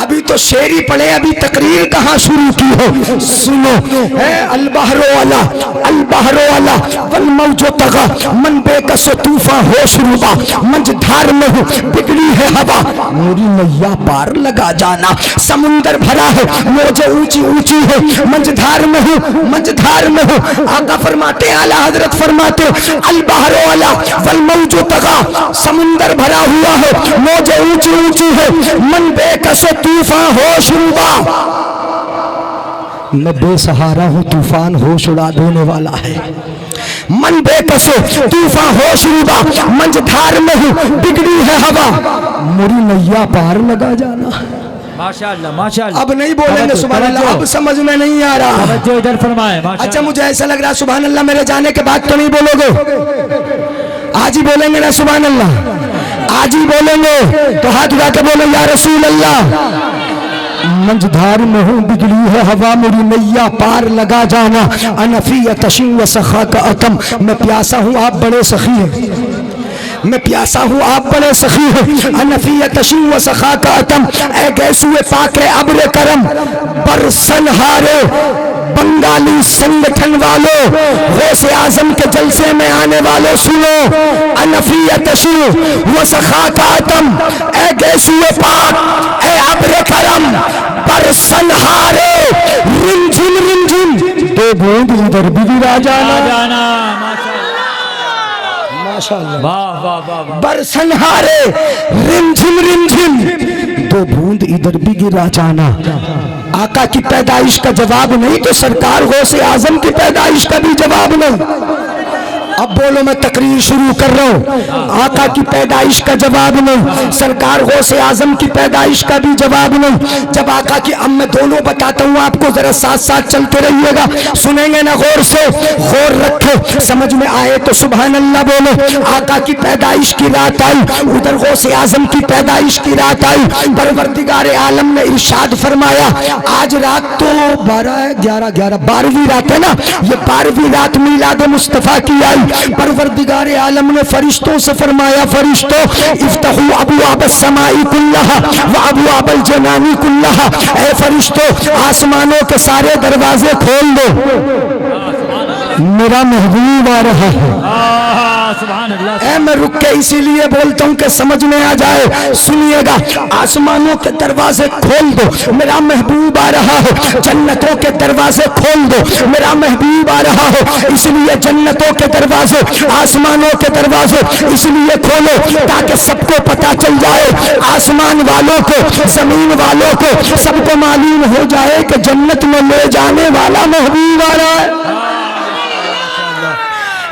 अभी तो शेर ही पढ़े, अभी तकरीर कहाँ शुरू की हो। सुनो, अल बहरो वाला, अल बहरो वाला वल मौजो तगा, मन बेकस तूफा होश रुबा, मंझधार में हूँ बिगड़ी है हवा, मोरी मैया पार लगा जाना। समुंदर भरा है, मौजें ऊंची ऊंची है, मंझधार में हूँ, मंझधार में हूँ। आका फरमाते, आला हजरत फरमाते, अल बहरो वाला वल मौजो तगा, समुंदर भरा हुआ है, मौजें ऊंची ऊंची है, मन बेकस तूफान होश उड़ा, मैं बेसहारा हूँ, तूफान होश उड़ा देने वाला है। मन बेकसो तूफान होश उड़ा, मंझधार में हूँ बिगड़ी है हवा, मोरी नैया पार लगा जाना। माशाअल्लाह माशाअल्लाह। अब नहीं बोलेंगे सुभान अल्लाह, अब समझ में नहीं आ रहा। जो इधर फरमाए। अच्छा, मुझे ऐसा लग रहा सुभान अल्लाह मेरे जाने के बाद तो नहीं बोलोगे, आज ही बोलेंगे ना सुभान अल्लाह, आज ही बोलेंगे। तो हाथ उठा के बोलो या रसूल अल्लाह। मंझधार में हूँ बिगड़ी है हवा, मेरी नैया पार लगा जाना। अनफिया तशीम व सखा का अतम, मैं प्यासा हूँ आप बड़े सखी हैं, मैं प्यासा हूँ आप बड़े सखी हैं। अनफिया तशीम व सखा का अतम, ऐ गैसुए पाके अब्र करम, बरसन हारे बंगाली संगठन वालों, गौसे आजम के जलसे में आने वालों सुनो। अनफिया तशीम व सखा का अतम, ऐ गैसुए पाक ऐ अब्र करम, बरसन हारे रिमझिम रिमझिम, दो बूंद इधर भी गिरा जाना। माशाअल्लाह, वाह वाह वाह। बरसन हारे रिमझिम रिमझिम, दो बूंद इधर भी गिरा जाना। आका की पैदाइश का जवाब नहीं तो सरकार गौसे आजम की पैदाइश का भी जवाब नहीं। अब बोलो, मैं तकरीर शुरू कर रहा हूँ। आका की पैदाइश का जवाब नहीं, सरकार गौसे आजम की पैदाइश का भी जवाब नहीं। जब आका की, अब मैं दोनों बताता हूँ आपको, जरा साथ साथ चलते रहिएगा, सुनेंगे ना गौर से, गौर रखे, समझ में आए तो सुभान अल्लाह बोलो। आका की पैदाइश की रात आई, उधर गौसे आजम की पैदाइश की रात आई। परवरदिगार आलम ने इरशाद फरमाया, आज रात तो 12वीं रात है ना, ये 12वीं रात मीलाद मुस्तफा की आई। परवरदिगार आलम ने फरिश्तों से फरमाया, फरिश्तों इफ्तहू अबवाब अस्समाई कुल्लहा व अबवाब अल जनानी कुल्लहा, ऐ फरिश्तों आसमानों के सारे दरवाजे खोल दो, मेरा महबूब आ रहा है। ऐ मैं रुक के इसीलिए बोलता हूँ कि समझ में आ जाए, सुनिएगा। आसमानों के दरवाजे खोल दो, मेरा महबूब आ रहा है। जन्नतों के दरवाजे खोल दो, मेरा महबूब आ रहा है। इसलिए जन्नतों के दरवाजे, आसमानों के दरवाजे इसलिए खोलो ताकि सबको पता चल जाए, आसमान वालों को, जमीन वालों को, सबको मालूम हो जाए कि जन्नत में ले जाने वाला महबूब आ रहा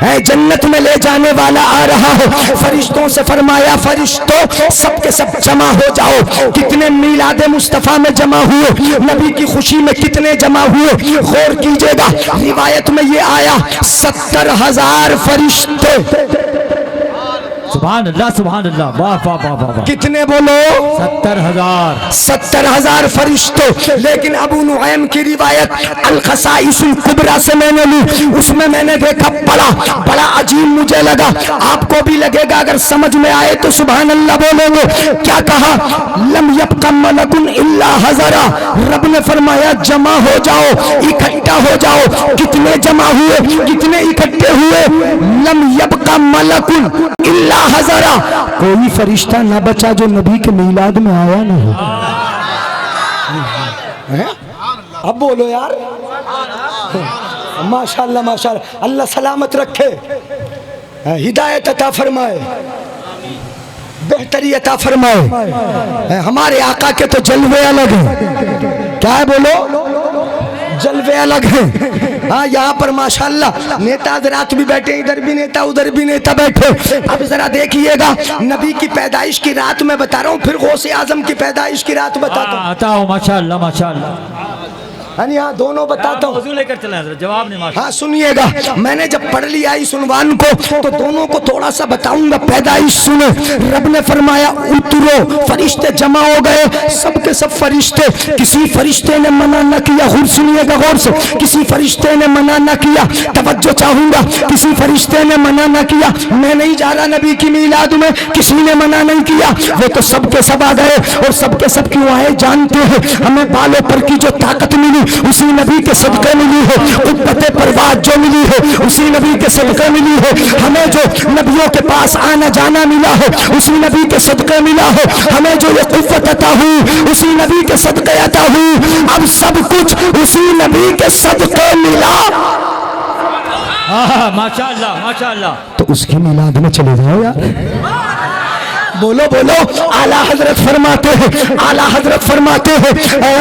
है, जन्नत में ले जाने वाला आ रहा है। फरिश्तों से फरमाया, फरिश्तों सबके सब जमा हो जाओ। कितने मीलाद मुस्तफा में जमा हुए, नबी की खुशी में कितने जमा हुए, गौर कीजिएगा। रिवायत में ये आया 70,000 फरिश्ते। सुभान अल्लाह, वाह वाह वाह वाह। कितने बोलो? 70,000। 70,000 फरिश्तों। लेकिन अबू नुऐम की रिवायत अल खसाइसुल कुबरा से मैंने ली, उसमें मैंने देखा बड़ा अजीब मुझे लगा, आपको भी लगेगा अगर समझ में आए तो सुभान अल्लाह बोलेंगे। क्या कहा? लम यब्का मलकुन इल्ला हज़रा, रब ने फरमाया जमा हो जाओ, इकट्ठा हो जाओ। कितने जमा हुए, कितने इकट्ठे हुए? लम यब्का मलकुन इल्ला हज़रा, कोई फरिश्ता ना बचा जो नबी के मीलाद में आया नहीं। अब बोलो यार, माशाअल्लाह माशाअल्लाह, अल्लाह सलामत रखे, हिदायत अता फरमाए, बेहतरी अता फरमाए। हमारे आका के तो जलवे अलग हैं। क्या है बोलो? जलवे अलग हैं। हाँ, यहाँ पर माशाल्लाह नेता हजरात भी बैठे, इधर भी नेता उधर भी नेता बैठे। अब जरा देखिएगा, नबी की पैदाइश की रात मैं बता रहा हूँ, फिर गौसे आजम की पैदाइश की रात बताता हूँ। आता हूँ माशाल्लाह माशाल्लाह। हाँ, दोनों बताता हूँ। मौजू लेकर चले हजरत, जवाब नहीं माशाल्लाह। हाँ सुनिएगा, मैंने जब पढ़ लिया इस उन्वान को तो दोनों को थोड़ा सा बताऊंगा। पैदाइश सुने, रब ने फरमाया उतरो, फरिश्ते जमा हो गए, सबके सब फरिश्ते। किसी फरिश्ते ने मना न किया, गौर सुनिएगा गौर से, किसी फरिश्ते ने मना न किया। तवज्जो चाहूंगा, किसी फरिश्ते ने मना न किया। मैं नहीं जा रहा नबी की मीलाद में, किसी ने मना नहीं किया, वो तो सबके सब आ गए। और सबके सब क्यों आए जानते हैं? हमें बालों पर की जो ताकत मिली उसी नबी के सदक़े मिली है। कुव्वते परवाज़ जो मिली है उसी नबी के सदक़े मिली है। हमें जो नबियों के पास आना जाना मिला है उसी नबी के सदक़े मिला है। हमें जो ये कुव्वत अता हुई उसी नबी के सदक़े अता हुई। अब सब कुछ उसी नबी के सदक़े मिला। माशाल्लाह माशाल्लाह। तो उसकी मिलाद में चले जाओ यार। बोलो बोलो। आला हजरत फरमाते हैं, आला हजरत फरमाते हैं,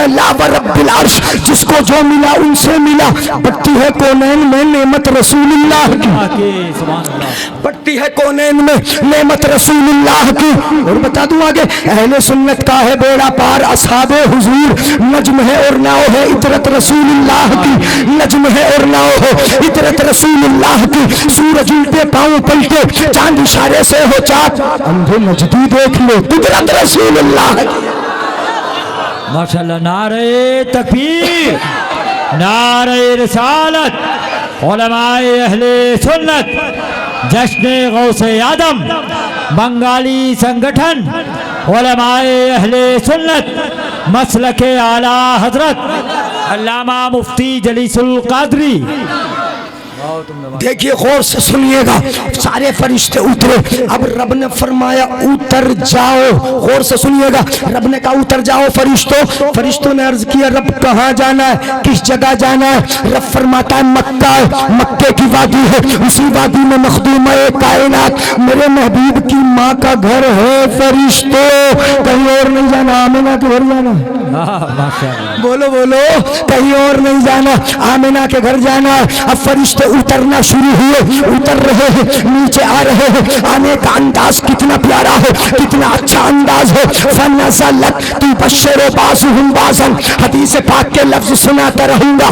ला व रब्बिल अर्श, जिसको जो मिला उनसे मिला। पट्टी है कौनैन में नेमत रसूलुल्लाह की, पट्टी है कौनैन में नेमत रसूलुल्लाह की। और बता दूं आगे, अहले सुन्नत का है बेड़ा पार, असहाबे हुजूर नज्म है और नाव है इतरत रसूलुल्लाह की, नज्म है और नाव है इतरत रसूलुल्लाह की। सूरज उल्टे पांव पलटे, चांद इशारे से हो चाक, अंधे नजदी देख लो कुदरत रसूलुल्लाह की। माशाल्लाह। नारे तकबीर, नारे रिसालत, उलमाए अहले सुन्नत, जश्न गौसे आदम, बंगाली संगठन उलमाए अहले सुन्नत, मसलके आला हजरत अल्लामा मुफ्ती जलीसुल कादरी। देखिए गौर से सुनिएगा, सारे फरिश्ते उतरे। अब रब ने फरमाया उतर जाओ, गौर से सुनिएगा, रब ने कहा उतर जाओ फरिश्तों। फरिश्तों ने अर्ज किया रब कहाँ जाना है, किस जगह जाना है? रब फरमाता है मक्का है, मक्के की वादी है, उसी वादी में मखदूम है कायनात, मेरे महबूब की माँ का घर है। फरिश्तों कहीं और नहीं जाना, आमिना के घर जाना। बोलो बोलो, कहीं और नहीं जाना, आमिना के घर जाना है। अब फरिश्ते उतरना शुरू हुए, उतर रहे हैं, नीचे आ रहे हैं। आने का अंदाज कितना प्यारा है, कितना अच्छा अंदाज है। फनज़लत तुबश्शिरु बाज़ुहुम बाज़न, हदीस पाक के लफ्ज सुनाता रहूंगा।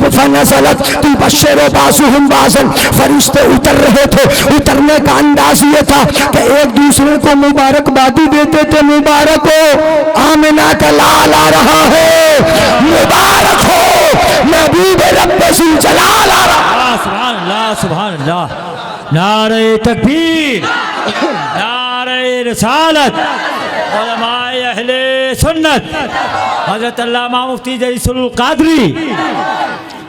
फनज़लत तुबश्शिरु बाज़ुहुम बाज़न, फरिश्ते उतर रहे थे। उतरने का अंदाज ये था कि एक दूसरे को मुबारकबादी देते थे, मुबारक हो आमिना का लाल आ रहा है, मुबारक हो महबूब रब्बे जुल जलाल आ रहा। सुभान अल्लाह सुभान अल्लाह। नारे तकबीर, नारे रिसालत, उलमाए अहले सुन्नत, हजरत अल्लामा मुफ्ती जलीसुल कादरी।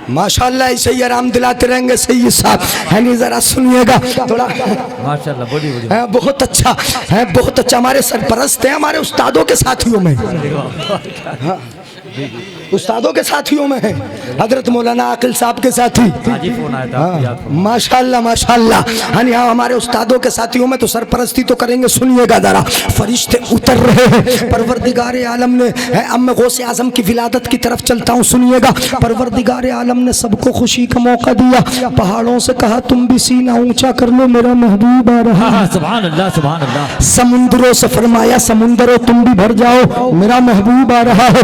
माशाल्लाह, ऐसे ही आराम दिलाते रहेंगे सैयद साहब। है नहीं, जरा सुनिएगा थोड़ा। माशाल्लाह, बोलिए बोलिए। है बहुत अच्छा है, बहुत अच्छा। हमारे सरपरस्त हैं, हमारे उस्तादों के साथियों में। हाँ, उस्तादों के साथियों में है, हजरत मौलाना आकिल साहब के साथी। फोन आया था, माशाल्लाह माशाल्लाह। हाँ, हमारे उस्तादों के साथियों में तो सरपरस्ती तो करेंगे। सुनिएगा जरा, फरिश्ते उतर रहे हैं। परवरदिगार आलम ने, अब मैं गौसे आजम की विलादत की तरफ चलता हूँ। सुनिएगा, परवरदिगार आलम ने सबको खुशी का मौका दिया। पहाड़ों से कहा तुम भी सीना ऊंचा कर लो, मेरा महबूब आ रहा है। सुभान अल्लाह सुभान अल्लाह। समुद्रों से फरमाया समुद्रों तुम भी भर जाओ, मेरा महबूब आ रहा है।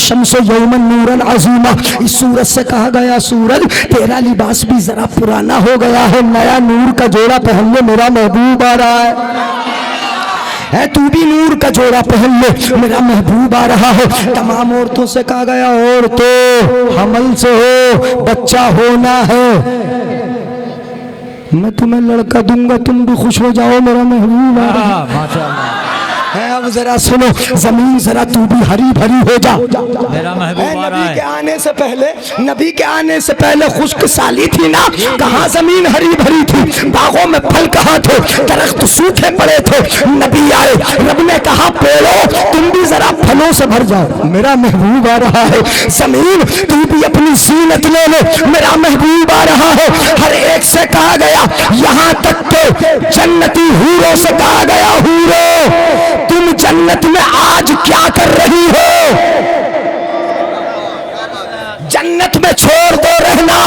शम्सो यौमन नूरन अज़ीमा, इस सूरज से कहा गया सूरज तेरा लिबास भी जरा पुराना हो गया है, नया नूर का जोड़ा पहन ले, मेरा महबूब आ रहा है। तू भी नूर का जोड़ा पहन ले, मेरा महबूब आ रहा है। तमाम औरतों से कहा गया औरतों हमल से हो, बच्चा होना है, मैं तुम्हें लड़का दूंगा, तुम भी खुश हो जाओ, मेरा महबूब आ रहा है। माशाअल्लाह। अब जरा सुनो, जमीन जरा तू भी हरी भरी हो जा, मेरा महबूब आ रहा है। नबी के आने से पहले, नबी के आने से पहले खुश्क साली थी ना, कहाँ जमीन हरी भरी थी, बागों में फल कहाँ थे, दरख्त सूखे पड़े थे। नबी आए, रब ने कहा पेड़ों तुम भी जरा फलों से भर जाओ, मेरा महबूब आ रहा है। जमीन तू भी अपनी जीनत ले ले, मेरा महबूब आ रहा है। हर एक से कहा गया, यहाँ तक के जन्नती हूरों से कहा गया, हूरों तुम जन्नत में आज क्या कर रही हो? जन्नत में छोड़ दो रहना,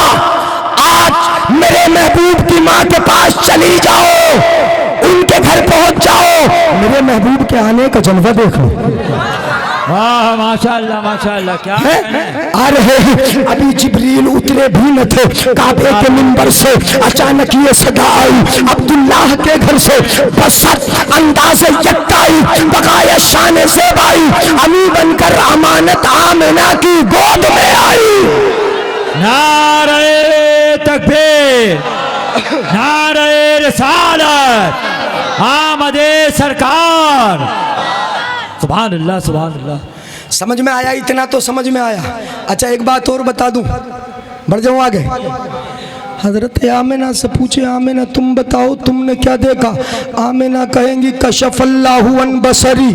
आज मेरे महबूब की माँ के पास चली जाओ, उनके घर पहुंच जाओ, मेरे महबूब के आने का जलवा देख लो। वाह माशाअल्लाह क्या आ रहे हैं, अभी जिब्रील उतरे भी न थे, काबे के मिंबर से अचानक ये सदा आई अब्दुल्लाह के घर से, बस अंदाज यक्काई बकाया शान से बाई, अमी बनकर अमानत आमिना की गोद में आई। नारे तकबीर, नारे रिसालत, आमदे सरकार। सुभान अल्लाह सुभान अल्लाह। समझ में आया? इतना तो समझ में आया। अच्छा एक बात और बता दूं, बढ़ जाऊं आगे। हजरत आमिना से पूछे, आमिना तुम बताओ तुमने क्या देखा? आमिना कहेंगी कशफल्लाहु अन बसरी,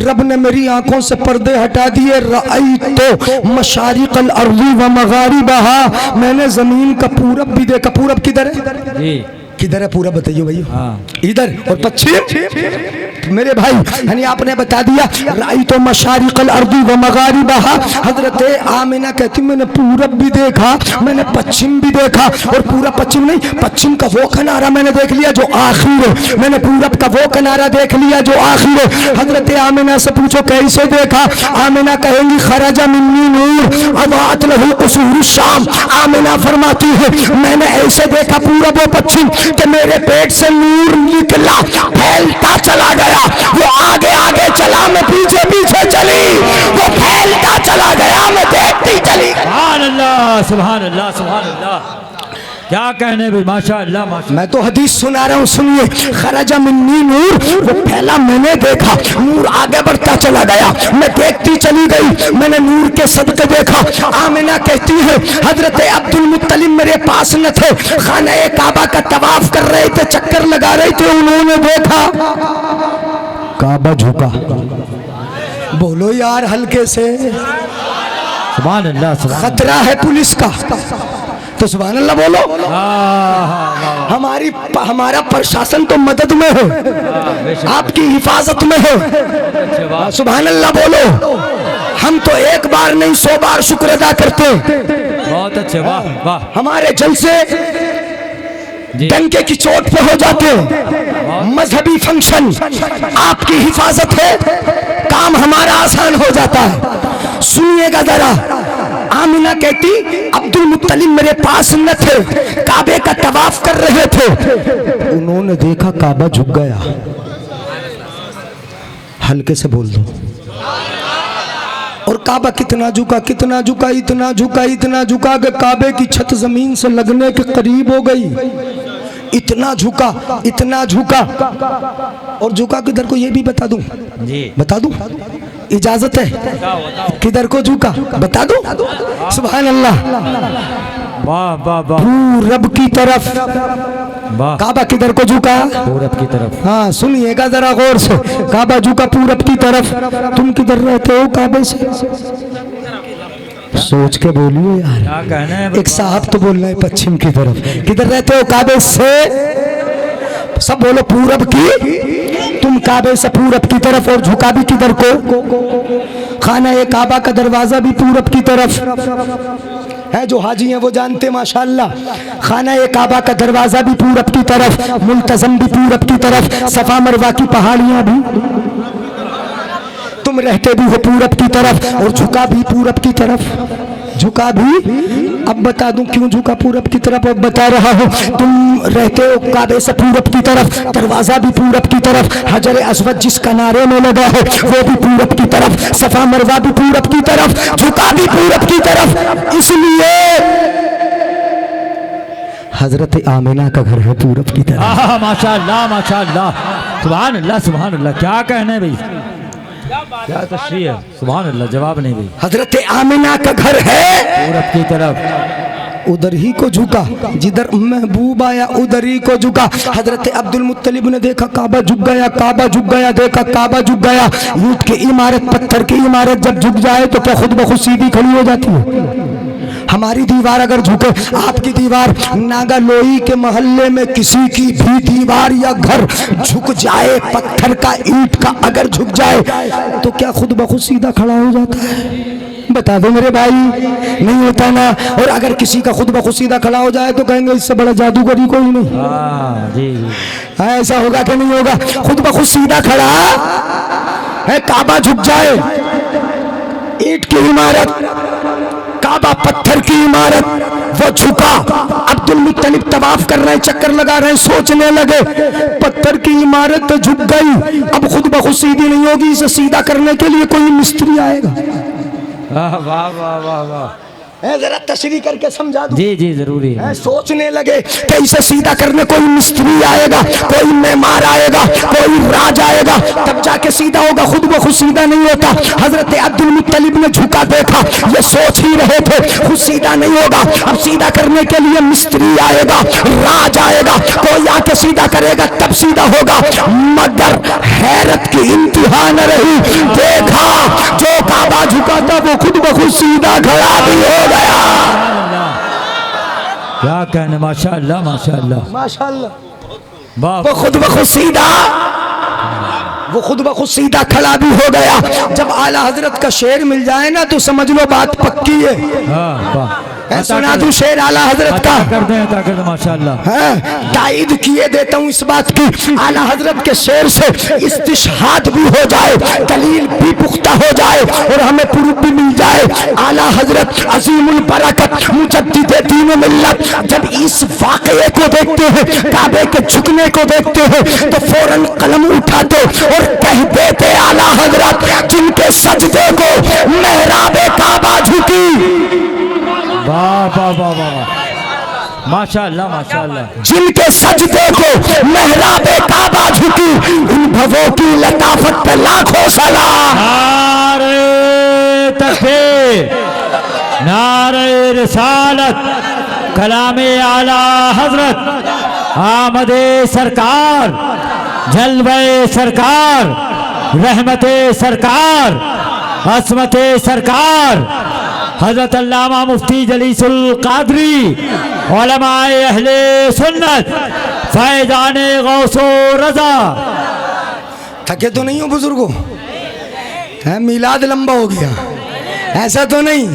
रब ने मेरी आंखों से पर्दे हटा दिए। रअयतो मशारिकल अर्दी व मगारिबहा, मैंने जमीन का पूरब भी देखा। पूरब किधर है जी? किधर है पूरब बताइए भैया? हाँ। इधर। और पश्चिम मेरे भाई यानी आपने बता दिया। रअयतो मशारिकल अर्दी व मगारिबहा, हजरत आमिना कहती मैंने पूरब भी देखा, मैंने पश्चिम भी देखा। और पूरा पश्चिम नहीं, पश्चिम का वो किनारा मैंने देख लिया जो आखिर है, मैंने पूरब का वो किनारा देख लिया जो आखिर है। हजरत आमिना से पूछो कैसे देखा? आमिना कहेंगी खरजा मिन्नी नूर अवात लहू कुसूर शाम। आमिना फरमाती है मैंने ऐसे देखा पूरब व पश्चिम कि मेरे पेट से नूर निकला, फैलता चला गया। वो आगे आगे चला, मैं पीछे पीछे चली, वो फैलता चला गया, मैं देखती चली। सुभान अल्लाह सुभान अल्लाह सुभान अल्लाह। क्या कहने भी माशाअल्लाह माशाअल्लाह। मैं तो हदीस सुना रहा हूँ, सुनिए। खरजा मिन्नी नूर, वो फैला मैंने देखा, नूर आगे बढ़ता चला गया, मैं देखती चली गई, मैंने नूर के सदके देखा। आमिना कहती है हजरत अब्दुल मुत्तलिब मेरे पास न थे, खाना काबा का तवाफ कर रहे थे, चक्कर लगा रहे थे, उन्होंने देखा काबा झुका। बोलो यार हल्के से सुभान अल्लाह सुभान। खतरा है पुलिस का तो सुभान अल्लाह बोलो। हमारा प्रशासन तो मदद में हो, आपकी हिफाजत में हो। सुभान अल्लाह बोलो। हम तो एक बार नहीं 100 बार शुक्र अदा करते। बहुत अच्छे, वाह वाह। हमारे जलसे डंके की चोट पे हो जाते, मजहबी फंक्शन आपकी हिफाजत है, काम हमारा आसान हो जाता है। सुनिएगा जरा। आमिना कहती अब्दुल मुत्तलिब मेरे पास न थे, काबे का तवाफ कर रहे थे, उन्होंने देखा काबा झुक गया। हल्के से बोल दो। और काबा कितना झुका, कितना झुका, इतना झुका, इतना झुका कि काबे की छत जमीन से लगने के करीब हो गई। इतना झुका, इतना झुका। और झुका किधर को ये भी बता दूं जी? बता दूं? इजाजत है? किधर को झुका बता दूं? सुभान अल्लाह। वाह वाह वाह। पूरब की तरफ। काबा किधर को झुका? पूरब की तरफ। हाँ सुनिएगा जरा गौर से। काबा झुका पूरब की तरफ। तुम किधर रहते हो काबे से? सोच के बोलिए यार। क्या कहना है? एक साहब तो बोल रहे हैं पश्चिम की तरफ। किधर रहते हो काबे से? सब बोलो पूरब की। तुम काबे से पूरब की तरफ। और झुका भी किधर को? खाना ए काबा का दरवाजा भी पूरब की तरफ है। जो हाजी हैं वो जानते माशाअल्लाह। खाना ए काबा का दरवाजा भी पूरब की तरफ, मुल्तज़म भी पूरब की तरफ, सफा मरवा की पहाड़ियां भी। तुम रहते भी हो पूरब की तरफ और झुका भी पूरब की तरफ। झुका भी। अब बता दूं क्यों झुका पूरब की तरफ? अब बता रहा हूं। तुम रहते हो काबे से पूरब की तरफ, दरवाजा भी पूरब की तरफ, हजर अस्वद जिस किनारे में लगा है वो भी पूरब की तरफ, सफा मरवा भी पूरब की तरफ, झुका भी पूरब की तरफ। इसलिए हजरत आमिना का घर है पूरब की तरफ। माशाअल्लाह माशाअल्लाह। सुभान अल्लाह सुभान अल्लाह। क्या कहने भाई, क्या तशरीह है? सुभान अल्लाह। जवाब नहीं भाई। हजरत आमिना का घर है पूरब की तरफ। उधर ही को झुका, जिधर महबूब आया उधर ही को झुका। हजरत अब्दुल मुत्तलिब ने देखा काबा झुक गया, काबा झुक गया, देखा काबा झुक गया। ईंट की इमारत, पत्थर की इमारत जब झुक जाए तो क्या खुद ब खुद सीधी खड़ी हो जाती है? हमारी दीवार अगर झुके, आपकी दीवार, नागालोई के मोहल्ले में किसी की भी दीवार या घर झुक जाए, पत्थर का ईंट का अगर झुक जाए तो क्या खुद ब खुद सीधा खड़ा हो जाता है? बता दो मेरे भाई, नहीं होता ना। और अगर किसी का खुद ब खुद सीधा खड़ा हो जाए तो कहेंगे इससे बड़ा जादूगरी कोई नहीं। हाँ जी जी। ऐसा होगा कि नहीं होगा? खुद ब खुद सीधा खड़ा है, काबा झुक जाए, ईंट की इमारत, काबा पत्थर की इमारत, वो झुका। अब्दुल मुत्तलिब तवाफ कर रहे हैं, चक्कर लगा रहे हैं, सोचने लगे पत्थर की इमारत तो झुक गई, अब खुद ब खुद सीधी नहीं होगी, इसे सीधा करने के लिए कोई मिस्त्री आएगा। वाह वाह वाह वाह वाह, जरा तशरीह करके समझा दूं। जी जी जरूरी है। सोचने लगे कि इसे सीधा करने कोई मिस्त्री आएगा, कोई मेमार आएगा, कोई राज आएगा, तब जाके सीधा होगा, खुद ब खुद सीधा नहीं होता। हजरत अब्दुल मुत्तलिब ने झुका देखा, ये सोच ही रहे थे खुद सीधा नहीं होगा, अब सीधा करने के लिए मिस्त्री आएगा, राज आएगा, कोई आके सीधा करेगा तब सीधा होगा। मगर हैरत की इंतहा न रही, देखा जो काबा झुका था वो खुद ब खुद सीधा खड़ा भी हो गया। क्या कहने, माशाअल्लाह माशाअल्लाह माशाअल्लाह। वाह, वो खुद ब खुद सीधा, वो खुद ब खुद सीधा खड़ा भी हो गया। जब आला हजरत का शेर मिल जाए ना तो समझ लो बात पक्की है। हाँ वाह, सुना दूं शेर आला हजरत का? कर दे माशाअल्लाह। ताईद किए देता हूँ इस बात की, आला हजरत के शेर से इस्तिशहाद भी हो जाए, दलील भी पुख्ता हो जाए और हमें प्रूफ भी मिल जाए। आला हजरत अजीमुल बरकत मुजद्दिद दीन मिल्लत जब इस वाक़ये को देखते हैं, काबे के झुकने को देखते हैं, तो फौरन कलम उठाते और कह देते आला हजरत जिनके सजदे को मेहराबे काबा झुकी। वाह वाह वाह वाह, माशाअल्लाह माशाअल्लाह। जिनके सजदे को मेहराबे काबा झुकी, उन भवों की लताफत पे लाखों सलाम। नारे तकबीर, नारे रिसालत, कलामे आला हजरत, आमदे सरकार, जलवे सरकार, रहमते सरकार, असमते सरकार, हजरत अल्लामा मुफ्ती जलीसुल कादरी, उलमाए अहले सुन्नत, फैजाने गौसो रजा। थके तो नहीं हो बुजुर्गों? है मीलाद लंबा हो गया ऐसा तो नहीं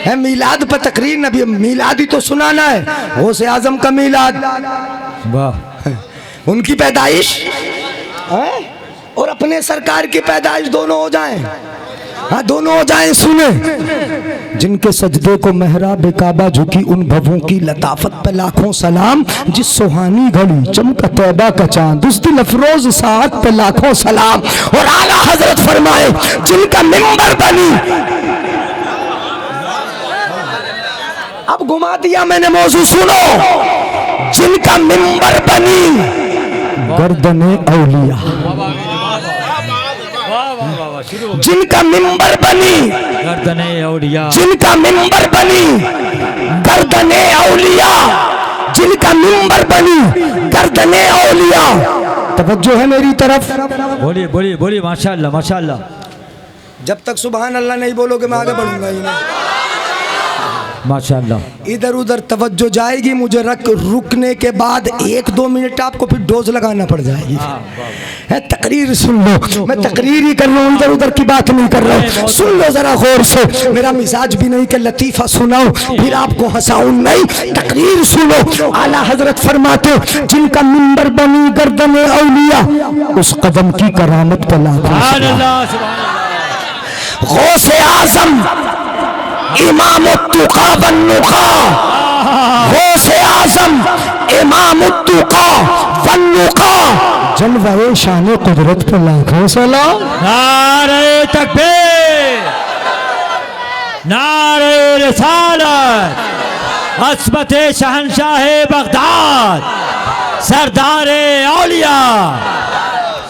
है? मीलाद पर तकरीर, नबी मीलाद ही तो सुनाना है, गौसे आजम का मीलाद, वाह, उनकी पैदाइश है और अपने सरकार की पैदाइश दोनों हो जाएं। हाँ दोनों हो जाएं। सुने, जिनके सजदे को मेहराब काबा झुकी, उन भवों की लताफत पे लाखों सलाम। जिस सुहानी घड़ी चमका तौबा का चांद, उस दिल अफरोज साहत पे लाखों सलाम। और आला हजरत फरमाए जिनका मिंबर बनी, अब घुमा दिया मैंने मौजू, सुनो, जिनका मिंबर बनी गर्दने औलिया, जिनका मिंबर बनी गर्दने औलिया, जिनका मिंबर बनी गर्दने औलिया, जिनका मिंबर बनी गर्दने औलिया। तवज्जो है मेरी तरफ? बोलिए बोलिए बोलिए, माशाअल्लाह माशाअल्लाह। जब तक सुभान अल्लाह नहीं बोलोगे मैं आगे बढ़ूंगा ही नहीं। माशाअल्लाह, इधर उधर तवज्जो जाएगी, मुझे रुकने के बाद 1-2 मिनट आपको फिर डोज लगाना पड़ जाएगी। है तकरीर सुन लो, मैं तकरीर ही कर रहा हूँ, इधर उधर की बात नहीं कर रहा हूँ। सुन लो जरा गौर से, मेरा मिजाज भी नहीं कि लतीफा सुनाऊं फिर आपको हंसाऊं, नहीं, तकरीर सुनो। आला हजरत फरमाते जिनका मिंबर बनी गर्दने औलिया, उस कदम की करामत पर गौसे आजम इमाम तुका वन्नुका, गौसे आजम इमाम तुका वन्नुका, जलवाए शान कुदरत पर लाखों सलाम। नारे तकबीर, नारे रिसालत, अस्मते शहंशाहे बगदाद, सरदारे औलिया।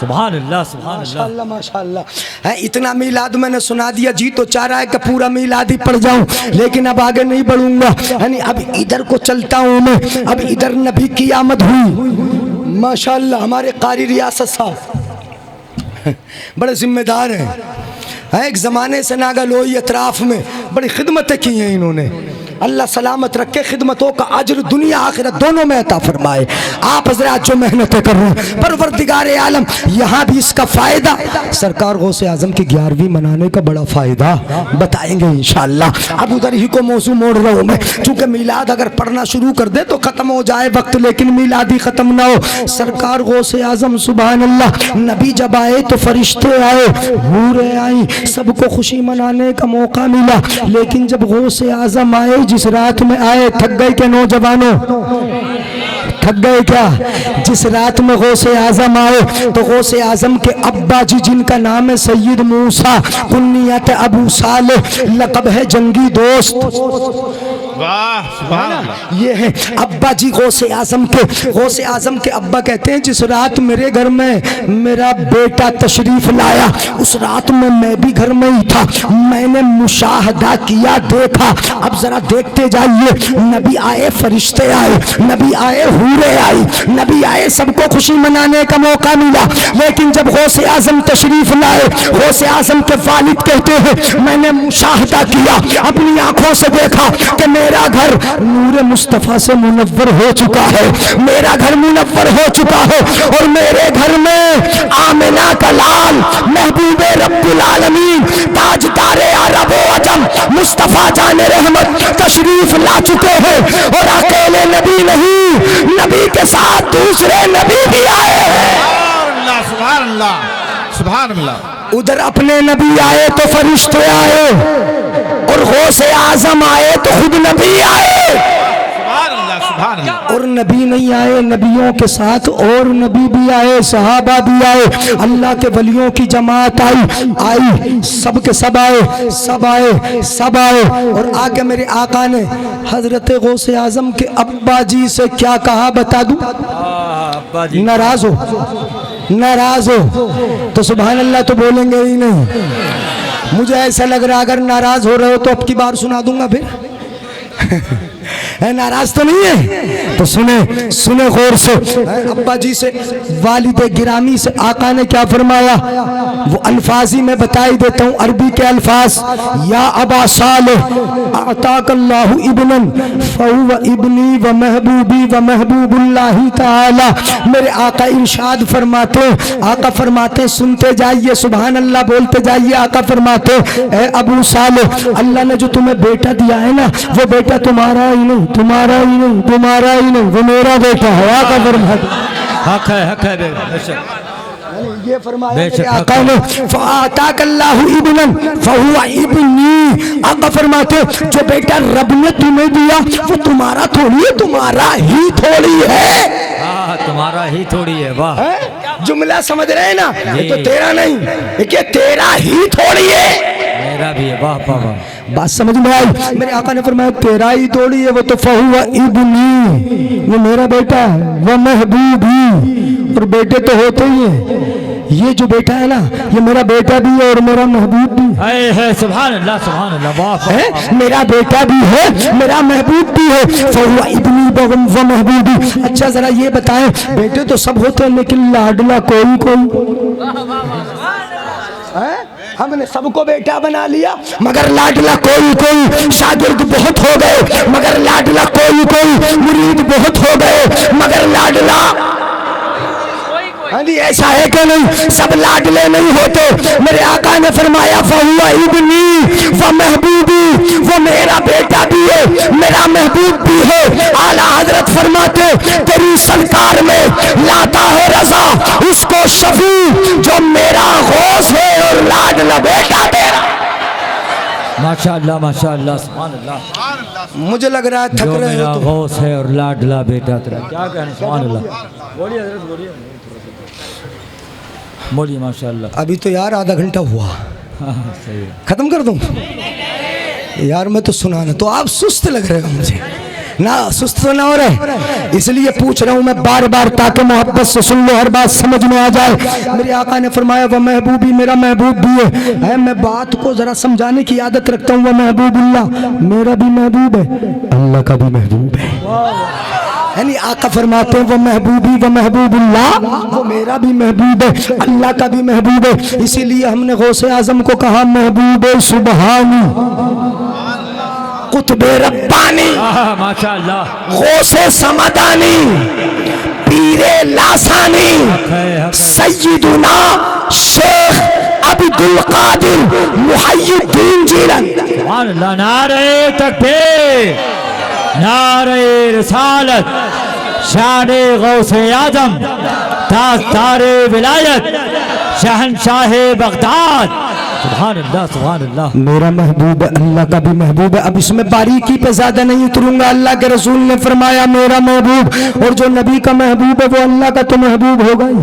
सुभान अल्लाह सुभान अल्लाह माशाअल्लाह। है इतना मीलाद मैंने सुना दिया, जी तो चाह रहा है कि पूरा मीलाद ही पढ़ जाऊं, लेकिन अब आगे नहीं बढ़ूंगा। यानी अब इधर को चलता हूं मैं, अब इधर नबी की आमद हुई। माशाअल्लाह हमारे कारी रियासत साहब बड़े जिम्मेदार हैं। एक ज़माने से नागा लोई अतराफ में बड़ी खिदमत खिदमतें की हैं इन्होंने। अल्लाह सलामत रखे, खिदमतों का अजर दुनिया आखिरत दोनों में अता फरमाए। आप हजरात जो मेहनतें कर रहे हैं, परवरदिगार आलम यहाँ भी इसका फ़ायदा, सरकार गौसे आजम की 11वीं मनाने का बड़ा फ़ायदा बताएंगे इंशाअल्लाह। अब उधर ही को मौजू मोड़ रहा हूँ मैं, चूँकि मीलाद अगर पढ़ना शुरू कर दे तो ख़त्म हो जाए वक्त, लेकिन मीलाद ही ख़त्म ना हो। सरकार गौसे आजम सुभान अल्लाह, नबी जब आए तो फरिश्ते आए, हूरें आई, सबको खुशी मनाने का मौका मिला। लेकिन जब गौसे आजम आए, जिस रात में आए, थक गए क्या नौजवानों? थक गए क्या? जिस रात में गौसे आजम आए तो गौसे आजम के अब्बा जी, जिनका नाम है सैयद मूसा, कुन्नियत अबू सालेह, लक़ब है जंगी दोस्त। वाह सुभान अल्लाह। ये है अब्बा जी गौसे आजम के। गौसे आजम के अब्बा कहते हैं, जिस रात मेरे घर में मेरा बेटा तशरीफ लाया, उस रात में मैं भी घर में ही था, मैंने मुशाहदा किया, देखा। अब जरा देखते जाइए, नबी आए, फरिश्ते आए, नबी आए, हूरें आई, नबी आए, सबको खुशी मनाने का मौका मिला। लेकिन जब गौसे आजम तशरीफ लाए, गौसे आजम के वालिद कहते हैं, मैंने मुशाहदा किया, अपनी आंखों से देखा कि मेरा घर नूरे मुस्तफ़ा से मुनव्वर हो चुका है, मेरा घर मुनव्वर हो चुका है, और मेरे घर में आमिना का लाल महबूबे रब्बुल आलमीन, ताजदारे अरब व अजम, मुस्तफ़ा जाने रहमत तशरीफ ला चुके हैं। और अकेले नबी नहीं, नबी के साथ दूसरे नबी भी आए हैं। सुभान अल्लाह सुभान अल्लाह। उधर अपने नबी आए तो फरिश्ते आए, और गौसे आजम आए तो खुद नबी आए। सुभान अल्लाह सुभान अल्लाह। और नबी नहीं आए, नबियों के साथ और नबी भी आए, सहाबा भी आए, अल्लाह के वलियों की जमात आई, सब के सब आए, सब आए, सब आए। और आगे मेरे आका ने हजरत गौसे आजम के अब्बा जी से क्या कहा बता दूं? अब्बा जी नाराज हो, नाराज हो तो सुभान अल्लाह तो बोलेंगे ही नहीं। मुझे ऐसा लग रहा अगर नाराज हो रहे हो तो अब की बार सुना दूंगा फिर। है नाराज तो नहीं है? तो सुने सुने गौर से। अब्बा जी से, वालिद गिरामी से आका ने क्या फरमाया, वो अल्फाजी में बताई देता हूँ, अरबी के अल्फाज। या अबा सालेह अताकल्लाहु इब्नन फहुव इब्नी व महबूबी व महबूबुल्लाहि ताला। मेरे आका इरशाद फरमाते, आका फरमाते, सुनते जाइए, सुभान अल्लाह बोलते जाइए। आका फरमाते, ए अबू सालेह, अल्लाह ने जो तुम्हें बेटा दिया है ना, वो बेटा तुम्हारा ही नहीं, तुम्हारा ही नहीं, तुम्हारा ही नहीं, वो मेरा बेटा है। आका फरमाते, हक है बेशक। ये फरमाया मेरे आका ने, फ़अताकल्लाहु इब्नन फहुवा इब्नी। आका फरमाते, जो बेटा रब ने तुम्हें दिया वो तुम्हारा थोड़ी है, तुम्हारा ही थोड़ी है। हाँ, तुम्हारा ही थोड़ी है। वाह, जुमला समझ रहे हैं ना? ये तो तेरा नहीं, ये तेरा ही थोड़ी है, मेरा भी है। वाह वाह वाह, बात समझ में आई? मेरे आका ने फरमाया, तेरा ही थोड़ी है, वो तो फहुवा इब्नी, वो मेरा बेटा है, वो महबूबी, और बेटे तो होते ही हैं। ये जो बेटा है ना, ये मेरा बेटा भी है और मेरा महबूब भी है। सुभान अल्लाह सुभान अल्लाह। वाह है, मेरा बेटा भी है, मेरा महबूब भी है। फहुवा इब्नी व महबूबी। अच्छा जरा ये बताएं, बेटे तो सब होते हैं लेकिन लाडला कोई कोई है? हमने सबको बेटा बना लिया मगर लाडला कोई कोई, शागिर्द बहुत हो गए मगर लाडला कोई कोई, मुरीद बहुत हो गए मगर लाडला। हाँ जी, ऐसा है कि नहीं? सब लाडले नहीं होते। मेरे आका ने फरमाया, फहुवा इब्नी व महबूबी, वो मेरा बेटा भी है, मेरा महबूब भी है। आला हजरत फरमाते, तेरी सरकार में लाता है रजा उसको शफी, जो मेरा गौस है और लाडला बेटा तेरा। माशाअल्लाह माशाअल्लाह सुभान अल्लाह। मुझे लग रहा है थक जो रहे मेरा हो तो। गौस है और लाडला बेटा तेरा। क्या कहना, सुभान अल्लाह। बोलिए हजरत, बोलिए बोलिए। माशाअल्लाह। अभी तो यार आधा घंटा हुआ, हाँ सही है। खत्म कर दूं यार? मैं तो सुनाना, तो आप सुस्त लग रहे हो मुझे ना, सुस्त तो ना हो रहे, इसलिए पूछ रहा हूं मैं बार बार, ताकि मोहब्बत से सुन लो, हर बात समझ में आ जाए। मेरे आका ने फरमाया, वह महबूबी, मेरा महबूब भी है। मैं बात को जरा समझाने की आदत रखता हूँ। वह महबूबुल्लाह, मेरा भी महबूब है, अल्लाह का भी महबूब है। यानी आका फरमाते हैं, वो महबूबी व महबूबुल्लाह, वो मेरा भी महबूब है, अल्लाह का भी महबूब है। इसीलिए हमने गौसे आजम को कहा महबूब सुबहानी। कुतुबे रब्बानी, माशाअल्लाह, गौसे समदानी, पीरे लासानी, सैयदुना शेख अब्दुल कादिर मुहय्यिद्दीन जीलानी। सुभान अल्लाह। नारे तकबीर, नारे रिसालत, शाने गौसे आजम, तारे विलायत, शहनशाह बगदाद। सुभान अल्लाह, सुभान अल्लाह। मेरा महबूब अल्लाह का भी महबूब है। अब इसमें बारीकी पे ज्यादा नहीं उतरूंगा। अल्लाह के रसूल ने फरमाया मेरा महबूब, और जो नबी का महबूब है वो अल्लाह का तो महबूब होगा ही है।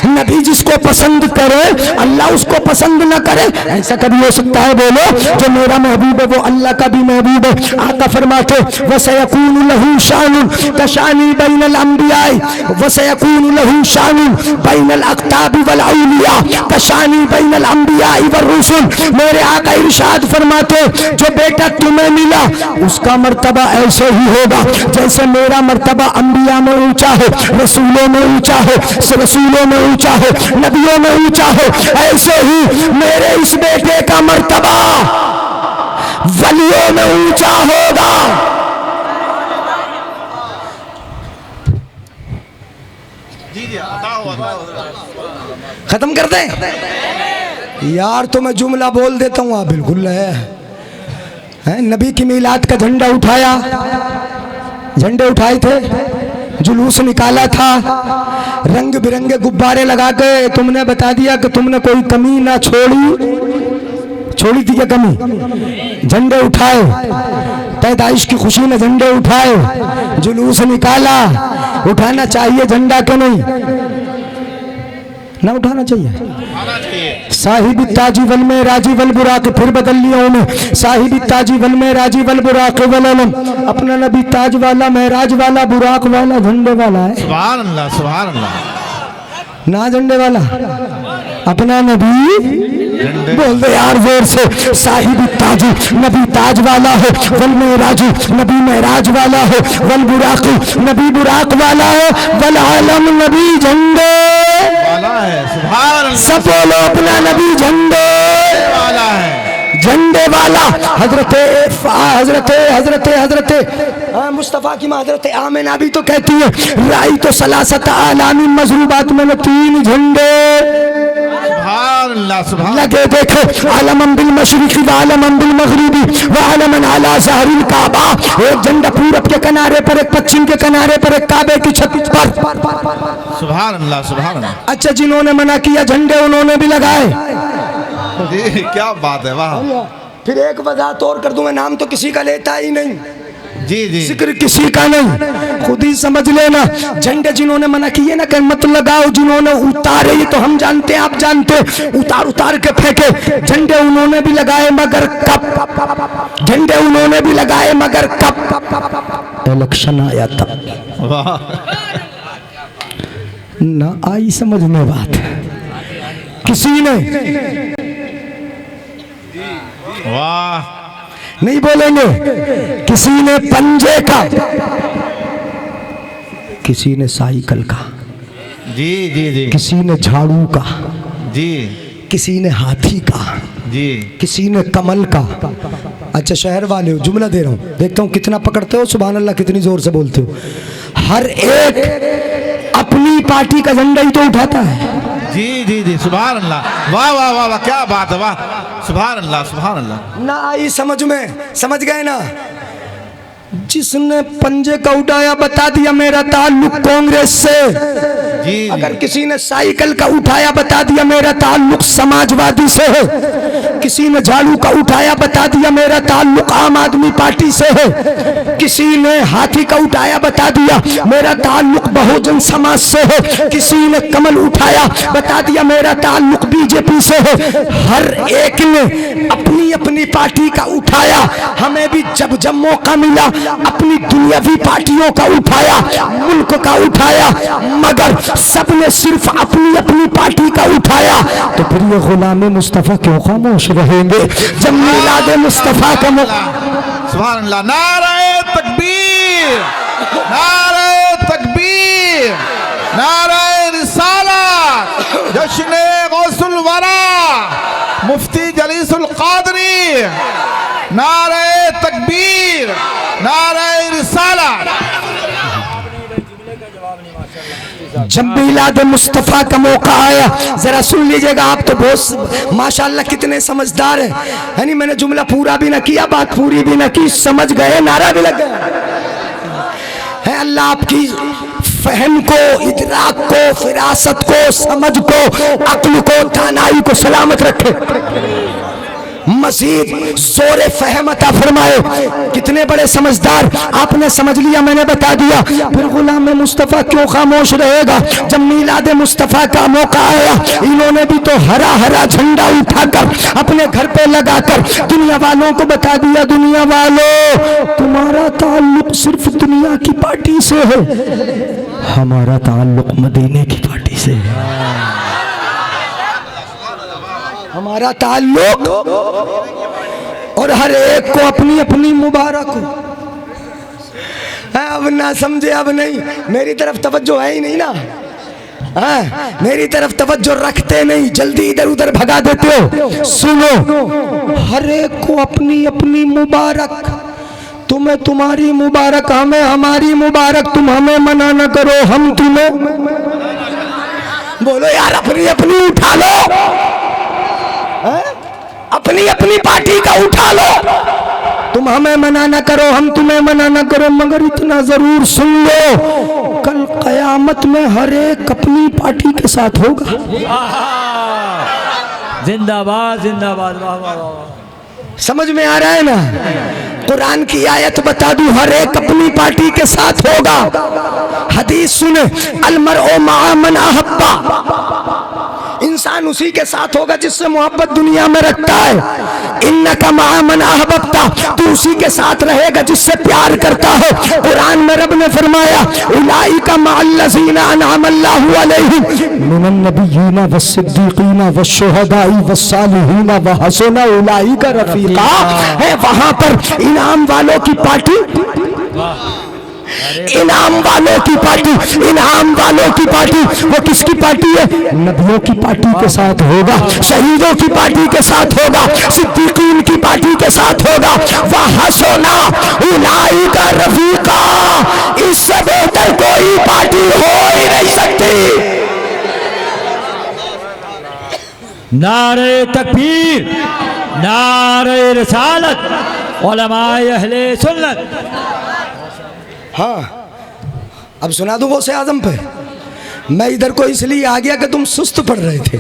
नबी जिसको पसंद करे अल्लाह उसको पसंद ना करे, ऐसा कभी हो सकता है? बोलो, जो मेरा महबूब है वो अल्लाह का भी महबूब है। आका फरमाते वसयकूनु लहू शानुन कशानी बैनल अंबिया वसयकूनु लहू शानुन बैनल अक्ताबी वल औलिया कशानी बैनल अंबिया वर रुसुल। मेरे आका इरशाद फरमाते जो बेटा तुम्हें मिला उसका मर्तबा ऐसे ही होगा जैसे मेरा मर्तबा अंबिया में ऊंचा है, रसूलों में ऊंचा है, रसूलों में ऊंचा है, नबियों में ऊंचा है। ऐसे ही मेरे इस बेटे का मर्तबा वलियों में ऊंचा होगा। खत्म कर दें यार, तो मैं जुमला बोल देता हूँ। बिल्कुल है। नबी की मीलाद का झंडा उठाया, झंडे उठाए थे, जुलूस निकाला था, रंग बिरंगे गुब्बारे लगा के तुमने बता दिया कि तुमने कोई कमी ना छोड़ी थी क्या कमी? झंडे उठाए, पैदाइश की खुशी में झंडे उठाए, जुलूस निकाला। उठाना चाहिए झंडा क्यों नहीं? ना उठाना चाहिए। साहिब ताजीवल में राजीवल बुराक, फिर बदल लिया उन्हें, साहिब ताजीवल में राजीवल बुराक वलम। अपना नबी ताज वाला, महराज वाला, बुराक वाला, झंडे वाला है। सुभान अल्लाह, सुभान अल्लाह। ना झंडे वाला, अपना नबी बोल दे यार जोर से। साहिब ताजी, नबी ताज वाला है, वल महराजी, नबी महराज वाला है, वल बुराकी, नबी बुराक वाला है, वल आलम, नबी झंडे वाला है। सुभान अल्लाह। सब बोलो अपना नबी झंडे वाला है, झंडे वाला। हजरते मुस्तफा की हजरत आमिना भी तो कहती है राई तो सलासत आलामी मजरूबात में 3 झंडे सुभान अल्लाह, सुभान लगे देखो। आलमन बिल मशरिकी व आलमन बिल मगरिबी व आलमन अला ज़हरिल काबा। एक झंडा पूरब के किनारे पर, एक पश्चिम के किनारे पर, एक काबे की छत पर। सुभान अल्लाह, सुभान अल्लाह। अच्छा, जिन्होंने मना किया झंडे उन्होंने भी लगाए। जी, क्या बात है, वाह। फिर एक वजह और कर दूं, मैं नाम तो किसी का लेता ही नहीं, जी जी, जिक्र किसी का नहीं, खुद ही समझ लेना। झंडे जिन्होंने मना किए ना कि मत लगाओ, जिन्होंने उतारे ये तो हम जानते हैं, आप जानते, उतार के फेंके। झंडे उन्होंने भी लगाए मगर कब? झंडे उन्होंने भी लगाए मगर कब? इलेक्शन आया तब। वाह, ना आई समझ में बात। किसी ने वाह, नहीं बोलेंगे। किसी ने पंजे का, किसी ने साइकिल का, जी जी जी, किसी ने झाड़ू का, जी किसी ने हाथी का, जी, किसी ने कमल का। अच्छा, शहर वाले हो, जुमला दे रहा हूँ, देखता हूँ कितना पकड़ते हो। सुभान अल्लाह, कितनी जोर से बोलते हो। हर एक अपनी पार्टी का झंडा ही तो उठाता है। जी जी जी, सुभान अल्लाह, वाह वाह वाह वाह, क्या बात है, वाह, सुभान अल्लाह, सुभान अल्लाह। ना आई समझ में, समझ गए ना? जिसने पंजे का उठाया बता दिया मेरा ताल्लुक कांग्रेस से। जी, अगर किसी ने साइकिल का उठाया बता दिया मेरा ताल्लुक समाजवादी से है। किसी ने झाड़ू का उठाया बता दिया मेरा ताल्लुक आम आदमी पार्टी से है। किसी ने हाथी का उठाया बता दिया मेरा ताल्लुक बहुजन समाज से है। किसी ने कमल उठाया बता दिया मेरा ताल्लुक बीजेपी से है। हर एक ने अपनी अपनी पार्टी का उठाया। हमें भी जब जब मौका मिला अपनी दुनियावी पार्टियों का उठाया, मुल्क का उठाया, मगर सबने सिर्फ अपनी अपनी पार्टी का उठाया। तो फिर ये गुलाम मुस्तफा क्यों खामोश रहेंगे जब मिलाद मुस्तफा का सुभान अल्लाह। नारे तकबीर, नारे तकबीर, नारे रिसालत, जश्न गौसुल वरा, मुफ्ती जलीसुल कादरी नारे तकबीर, नारे रिसालत। जब मिलाद मुस्तफ़ा का मौका आया, जरा सुन लीजिएगा आप तो बहुत माशाल्लाह कितने समझदार हैं, है नहीं? मैंने जुमला पूरा भी ना किया, बात पूरी भी ना की, समझ गए, नारा भी लग गया है। अल्लाह आपकी फहम को, इदराक को, फिरासत को, समझ को, अक्ल को, दानाई को सलामत रखे, मजीद जोरे फहम अता फरमाए। कितने बड़े समझदार, आपने समझ लिया, मैंने बता दिया। फिर गुलाम मुस्तफ़ा क्यों खामोश रहेगा? जब मीलाद मुस्तफ़ा का मौका आया, इन्होंने भी तो हरा हरा झंडा उठाकर अपने घर पे लगाकर दुनिया वालों को बता दिया, दुनिया वालों तुम्हारा ताल्लुक सिर्फ दुनिया की पार्टी से है, हमारा ताल्लुक मदीने की पार्टी से है। हमारा ताल्लुक, और हर एक को अपनी अपनी मुबारक हो। अब ना समझे, अब नहीं, मेरी तरफ तवज्जो है ही नहीं ना, मेरी तरफ तवज्जो रखते नहीं, जल्दी इधर उधर भगा देते हो। सुनो, हर एक को अपनी अपनी मुबारक, तुम्हें तुम्हारी मुबारक, हमें हमारी मुबारक। तुम हमें मना न करो, हम तुम्हें, बोलो यार, अपनी अपनी उठा लो, अपनी अपनी पार्टी का उठा लो। तुम हमें मना न करो, हम तुम्हें मना न करो, मगर इतना जरूर सुन लो, कल कयामत में हर एक अपनी पार्टी के साथ होगा। जिंदाबाद जिंदाबाद, वाह वाह वाह। समझ में आ रहा है ना? कुरान की आयत बता दूं, हर एक अपनी पार्टी के साथ होगा। हदीस सुने, अलमरओ मअ मन अहब्बा, इंसान उसी के साथ होगा जिससे मोहब्बत दुनिया में रखता है। इन्नका मअ मन अहबब्ता, तू उसी के साथ रहेगा जिससे प्यार करता है। कुरान में रब ने फरमाया, उलाइका मअल्लज़ीना अनअम अल्लाहु अलैहिम मिनन नबिय्यीना वस्सिद्दीक़ीना वश्शुहदाई वस्सालिहीना व हसुना उलाइका रफ़ीक़ा। है वहां पर इनाम वालों की पार्टी, इनाम वालों की पार्टी, इनाम वालों की पार्टी। वो किसकी पार्टी है? नबियों की पार्टी के साथ होगा, शहीदों की पार्टी के साथ होगा, सिद्दीकीन की पार्टी के साथ होगा। वह हसना उलाइका रफीका, इससे बेहतर कोई पार्टी हो ही नहीं सकती। नारे तकबीर, नारे रिसालत, उलमाए अहले सुन्नत। हाँ, अब सुना दूं गौसे आजम पे। मैं इधर को इसलिए आ गया कि तुम सुस्त पढ़ रहे थे।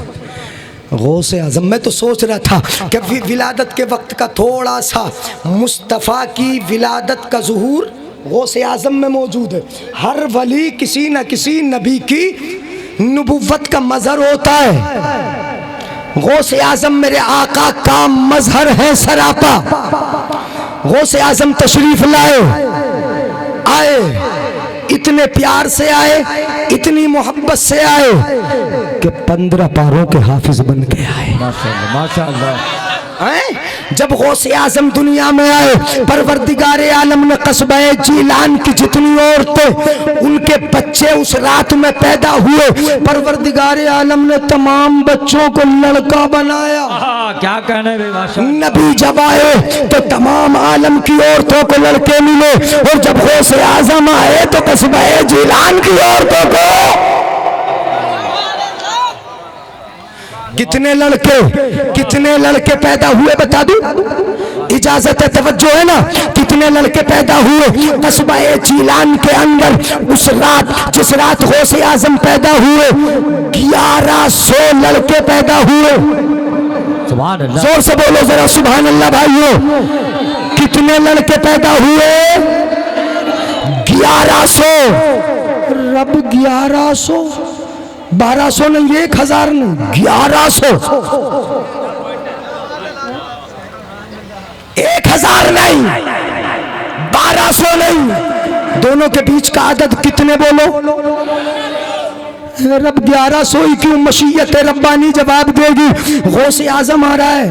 गौसे आजम, मैं तो सोच रहा था कि विलादत के वक्त का थोड़ा सा मुस्तफ़ा की विलादत का ज़ुहूर गौसे आजम में मौजूद है। हर वली किसी न किसी नबी की नबुव्वत का मज़हर होता है। गौसे आजम मेरे आका का मज़हर है सरापा। गौसे आजम तशरीफ लाए, आए, इतने प्यार से आए, इतनी मोहब्बत से आए कि 15 पारों के हाफिज बन के आए। माशाअल्लाह माशाअल्लाह। जब गौसे आजम दुनिया में आए, परवरदिगारे आलम ने कस्बे जीलान की जितनी औरतें, उनके बच्चे उस रात में पैदा हुए, परवरदिगारे आलम ने तमाम बच्चों को लड़का बनाया। क्या कहने भाई, माशाअल्लाह। नबी जब आए तो तमाम आलम की औरतों को लड़के मिले, और जब गौसे आजम आए तो कस्बे जीलान की औरतों को कितने लड़के पैदा हुए बता दूं? इजाजत है, तवज्जो है ना? कितने लड़के पैदा हुए कस्बे जीलान के अंदर उस रात, जिस रात गौसे आजम पैदा हुए, 1100 लड़के पैदा हुए। सुभान अल्लाह, जोर से बोलो जरा सुभान अल्लाह भाइयों। कितने लड़के पैदा हुए? 1100। रब 1100, 1200 नहीं, 1000 नहीं, 1100। 1000 नहीं, 1200 नहीं, दोनों के बीच का आदद कितने बोलो? रब 1100 ही क्यों? मशीयत रब्बानी जवाब देगी। गौसे आजम आ रहा है,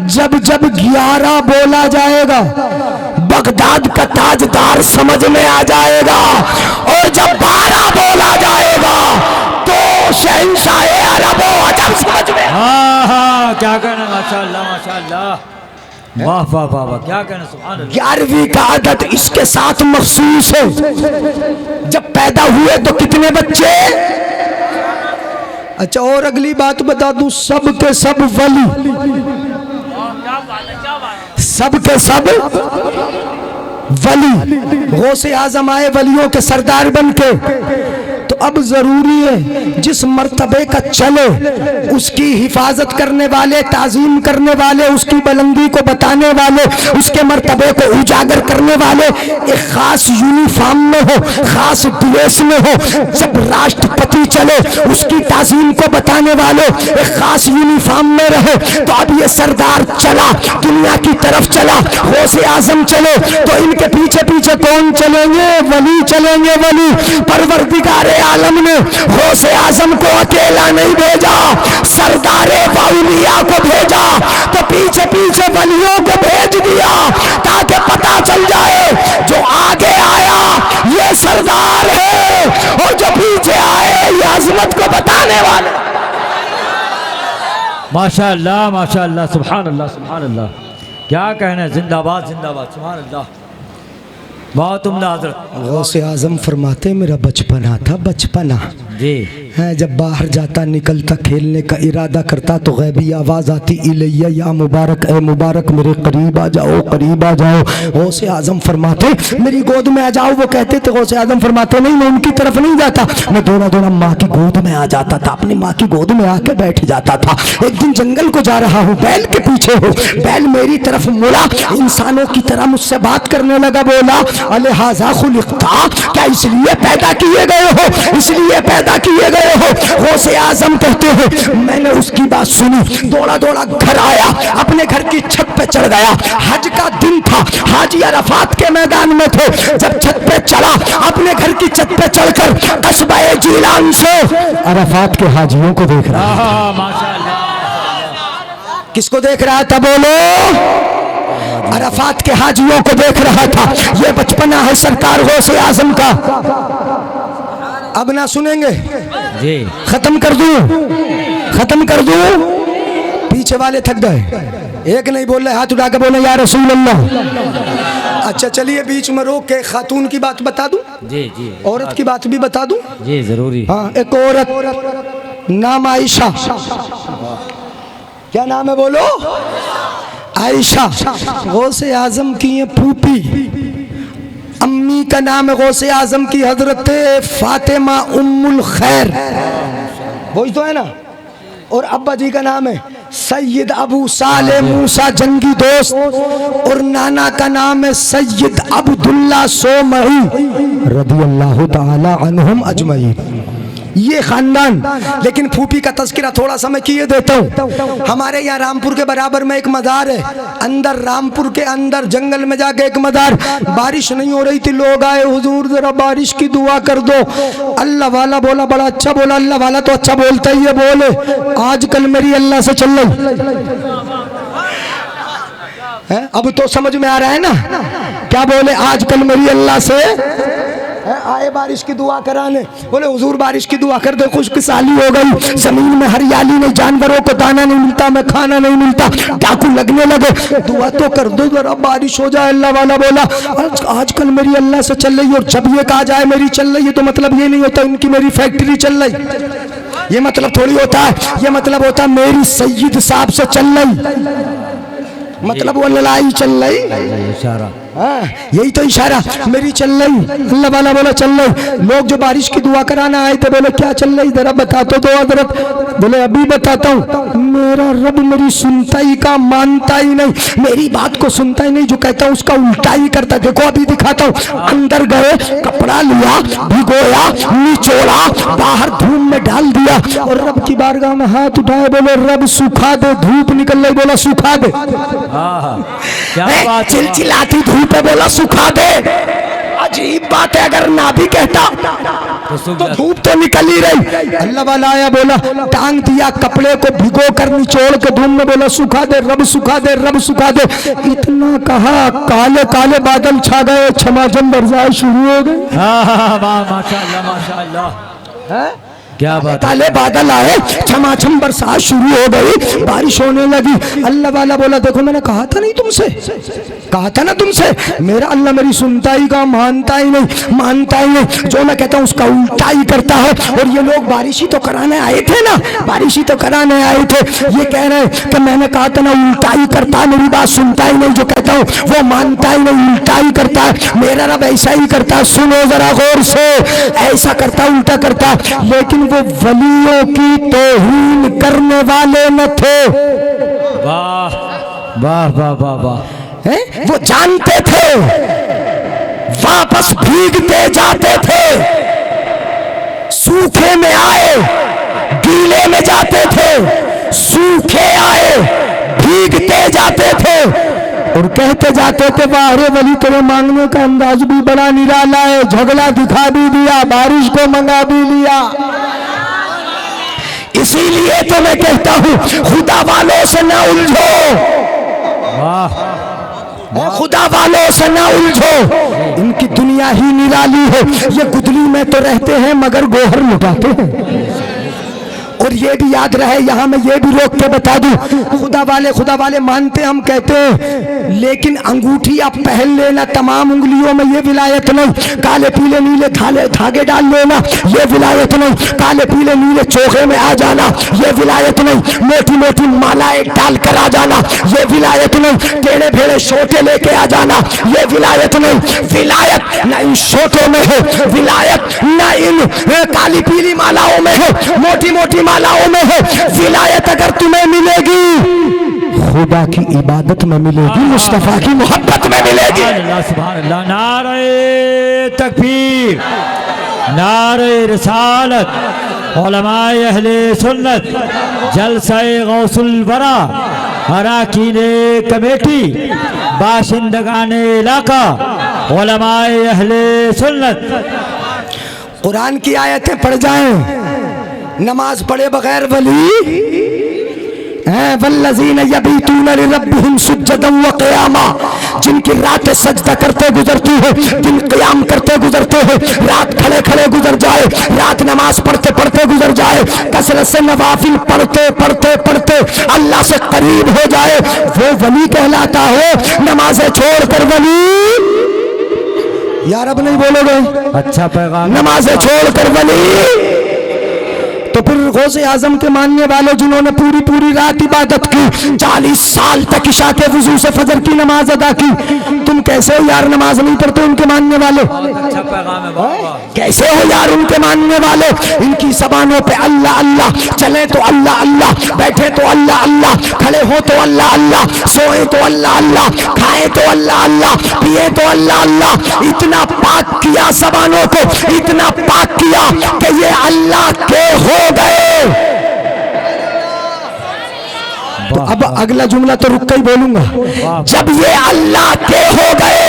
जब जब 11 बोला जाएगा बगदाद का ताजदार समझ में आ जाएगा, और जब 12 बोला जाएगा तो शहंशाह अरब व अजम समझ में। हाँ हाँ, क्या कहना, माशाअल्लाह माशाअल्लाह। वाह वाह वाह वाह, क्या कहना, सुभान अल्लाह। 11वीं का अदद इसके साथ मखसूस है। जब पैदा हुए तो कितने बच्चे? अच्छा, और अगली बात बता दूं, सब के सब वली, सब के सब वली, गौसे आजम आए वलियों के सरदार बन के। तो अब जरूरी है जिस मर्तबे का चले उसकी हिफाजत करने वाले, ताजीम करने वाले, उसकी बुलंदी को बताने वाले, उसके मर्तबे को उजागर करने वाले एक खास यूनिफॉर्म में हो, खास ड्रेस में हो। जब राष्ट्रपति चले उसकी ताजीम को बताने वाले एक खास यूनिफॉर्म में रहे। तो अब ये सरदार चला, दुनिया की तरफ चला, गौसे आजम चले, तो इनके पीछे पीछे कौन चलेंगे? वली चलेंगे, वली। परवरदिगारे आलम ने गौसे आजम को अकेला नहीं भेजा, सरदारे बाउलिया को भेजा, तो पीछे पीछे वलियों को भेज दिया ताकि पता चल जाए जो आगे आया ये सरदार है और जो पीछे आए ये अजमत को बताने वाले। माशाअल्लाह माशाअल्लाह, सुभान अल्लाह सुभान अल्लाह, क्या कहना है, जिंदाबाद जिंदाबाद, सुभान अल्लाह, बहुत उम्दा हजरत। गौसे आजम फरमाते मेरा बचपना था, बचपना जी है, जब बाहर जाता निकलता खेलने का इरादा करता तो गैबी आवाज़ आती, इलैया या मुबारक, ए मुबारक मेरे करीब आ जाओ, करीब आ जाओ। गौसे आजम फरमाते मेरी गोद में आ जाओ। वो कहते थे, गौसे आजम फरमाते नहीं, मैं उनकी तरफ नहीं जाता, मैं दौड़ा दौड़ा माँ की गोद में आ जाता था, अपनी माँ की गोद में आके बैठ जाता था। एक दिन जंगल को जा रहा हूँ, बैल के पीछे हो, बैल मेरी तरफ मुड़ा, इंसानों की तरह मुझसे बात करने लगा, बोला अलिहाजा खुलिक़ता, क्या इसलिए पैदा किए गए हो, इसलिए पैदा किए गए हो? गौसे आजम कहते हैं मैंने उसकी बात सुनी, दौड़ा दौड़ा घर आया, अपने घर की छत पे चढ़ गया। हज का दिन था, हाजी अरफात के मैदान में थे। जब छत पे चढ़ा, अपने घर की छत पे चढ़कर कस्बा जीलान से अरफात के हाजियों को देख रहा था। माशाअल्लाह, किसको देख रहा था? बोलो, अरफात के हाजियों को देख रहा था। ये बचपना है सरकार गौसे आजम का। अब ना सुनेंगे? जी खत्म कर दूं, खत्म कर दूं? पीछे वाले थक गए, एक नहीं बोल रहे, हाथ उठा के बोले या रसूल अल्लाह। अच्छा चलिए, बीच में रोक के खातून की बात बता दूं, जी जी, औरत की बात भी बता दूं। जी जरूरी। हाँ, एक औरत नाम आयशा, क्या नाम है बोलो? आयशा, गौसे आजम की ये फूफी। अम्मी का नाम है गौसे आजम की हजरत फातिमा उम्मुल खैर, वही तो है ना। और अब्बा जी का नाम है सैयद अबू साले मूसा जंगी दोस्त, और नाना का नाम है सैयद अब्दुल्ला सोमही रदी अल्लाह ताला अन्हुम अजमईन। ये खानदान। लेकिन फूफी का तस्करा थोड़ा सा मैं किए देता हूँ। हमारे यहाँ रामपुर के बराबर में एक मज़ार है, अंदर रामपुर के अंदर जंगल में जाके एक मज़ार। बारिश नहीं हो रही थी, लोग आए, हुजूर जरा बारिश की दुआ कर दो। अल्लाह वाला बोला, बड़ा अच्छा बोला, अल्लाह वाला तो अच्छा बोलता ही है, बोले आजकल मेरी अल्लाह से चल रही है। अब तो समझ में आ रहा है ना क्या बोले? आजकल मेरी अल्लाह से आए बारिश की दुआ कराने, बोले हुजूर बारिश की दुआ कर दे, खुशकिसाली हो गई, जमीन में हरियाली नहीं, जानवरों को दाना नहीं मिलता, मैं खाना नहीं मिलता, डाकू लगने लगे, दुआ तो कर दो जरा बारिश हो जाए। अल्लाह वाला बोला आजकल मेरी अल्लाह से चल रही है। और जब ये कहा जाए मेरी चल रही है तो मतलब ये नहीं होता इनकी मेरी फैक्ट्री चल रही, ये मतलब थोड़ी होता है, ये मतलब होता है मेरी सैयद साहब से चल रही, मतलब वो लड़ाई चल रही, इशारा। हाँ, यही तो इशारा, मेरी चल रही। अल्लाह वाला बोला चल रही। लोग जो बारिश की दुआ कराना आए थे बोले क्या चल रही, जरा बता तो दो हजरत। बोले अभी बताता हूँ, मेरा रब मेरी सुनता ही का मानता ही नहीं, मेरी बात को सुनता ही नहीं, जो कहता हूँ उसका उल्टा ही करता। देखो अभी दिखाता हूँ। अंदर गए, कपड़ा लिया, भिगोया, निचोड़ा, बाहर धूप में डाल दिया और रब की बारगाह में हाथ उठाए, बोले रब सुखा दे, धूप निकल रही, बोला सुखा दे। क्या बात, चिलचिलाती धूप पे बोला सुखा दे। अजीब बात है, अगर ना भी कहता तो धूप तो निकल ही रही। अल्लाह वाला आया, बोला टांग दिया कपड़े को, भिगो कर निचोड़ के धूप में, बोला सुखा दे, रब सुखा दे, रब सुखा दे। इतना कहा, काले काले बादल छा गए, झमाझम बरसात शुरू हो गई। माशाअल्लाह माशाअल्लाह। क्या बात है। काले बादल आए, छमाछम बरसात शुरू हो गई, बारिश होने लगी। अल्लाह वाला बोला देखो मैंने कहा था नहीं तुमसे, कहा था ना तुमसे। मेरा अल्लाह मेरी सुनता ही का, मानता ही नहीं, मानता ही नहीं। जो मैं कहता हूँ उसका उल्टा ही करता है। और ये लोग बारिश ही तो कराने आए थे ना, बारिश ही तो कराने आए थे। ये कह रहे हैं कि मैंने कहा था ना उल्टा ही करता है, मेरी बात सुनता ही नहीं। जो कहता हूँ वो मानता ही नहीं, उल्टा ही करता है। मेरा रब ऐसा ही करता है, सुनो जरा गौर से, ऐसा करता उल्टा करता। लेकिन वो वलियों की तौहीन करने वाले न थे। वाह वाह वाह वाह वाह। हैं? वो जानते थे, वापस भीगते जाते थे, सूखे में आए गीले में जाते थे, सूखे आए भीगते जाते थे और कहते जाते थे वाह रे वली तेरे मांगने का अंदाज भी बड़ा निराला है, झगड़ा दिखा भी दिया, बारिश को मंगा भी लिया। इसीलिए तो मैं कहता हूं खुदा वालों से ना उलझो, वाह खुदा वालों से ना उलझो, इनकी दुनिया ही निराली है। ये गुदली में तो रहते हैं मगर गोहर लुटाते हैं। और ये भी याद रहे, यहाँ मैं ये भी रोक के बता दूं, खुदा वाले मानते हम कहते हैं, लेकिन अंगूठी आप पहन लेना तमाम उंगलियों में, ये विलायत नहीं। काले पीले नीले धागे डाल लेना, ये विलायत नहीं। काले पीले नीले चोखे में आ जाना, ये विलायत नहीं। मोटी मोटी मालाएं डाल कर आ जाना, ये विलायत नहीं। टेढ़े भेड़े छोटे लेके आ जाना, ये विलायत नहीं। विलायत न इन छोटों में है, विलायत न इन काली पीली मालाओं में है, मोटी मोटी मालाओं में है। विलायत अगर तुम्हें मिलेगी खुदा की इबादत में मिलेगी, मुस्तफा की मोहब्बत में मिलेगी। सुभान अल्लाह। नारे तकबीर, नारे रिसालत, उलमाए अहले सुन्नत, जलसाए गौसुल वरा, अराकीने कमेटी, बाशिंदगाने इलाका, उलमाए अहले सुन्नत। कुरान की आयतें पढ़ जाएं, नमाज पढ़े बगैर वली वल्लज़ीन यबीतून लिरब्बिहिम सुज्जदन व क़ियामा, जिनकी रात सजदा करते गुजरती है, दिन क़याम करते गुजरते हैं, रात खड़े खड़े गुजर जाए, रात नमाज पढ़ते पढ़ते गुजर जाए, कसरत से नवाफिल पढ़ते पढ़ते पढ़ते अल्लाह से करीब हो जाए, वो वली कहलाता है। नमाजें छोड़कर वली, यार अब नहीं बोलोगे, अच्छा पैगाम। नमाजें छोड़कर वली तो फिर गौसे आजम के मानने वाले जिन्होंने पूरी पूरी रात इबादत की, 40 साल तक इशा के वुजू से फजर की नमाज अदा की, तुम कैसे हो यार नमाज नहीं पढ़ते उनके मानने वाले? अच्छा पैगाम है, वाह वाह। कैसे हो यार उनके मानने वाले? इनकी जबानों पे अल्लाह अल्लाह, चले तो अल्लाह अल्लाह, बैठे तो अल्लाह अल्लाह, खड़े हो तो अल्लाह अल्लाह, सोए तो अल्लाह अल्लाह, खाए तो अल्लाह अल्लाह, पिए तो अल्लाह अल्लाह। इतना पाक किया जबानों को, इतना पाक किया कि ये अल्लाह के हो गए। तो अब अगला जुमला तो रुक कर ही बोलूंगा, जब ये अल्लाह के हो गए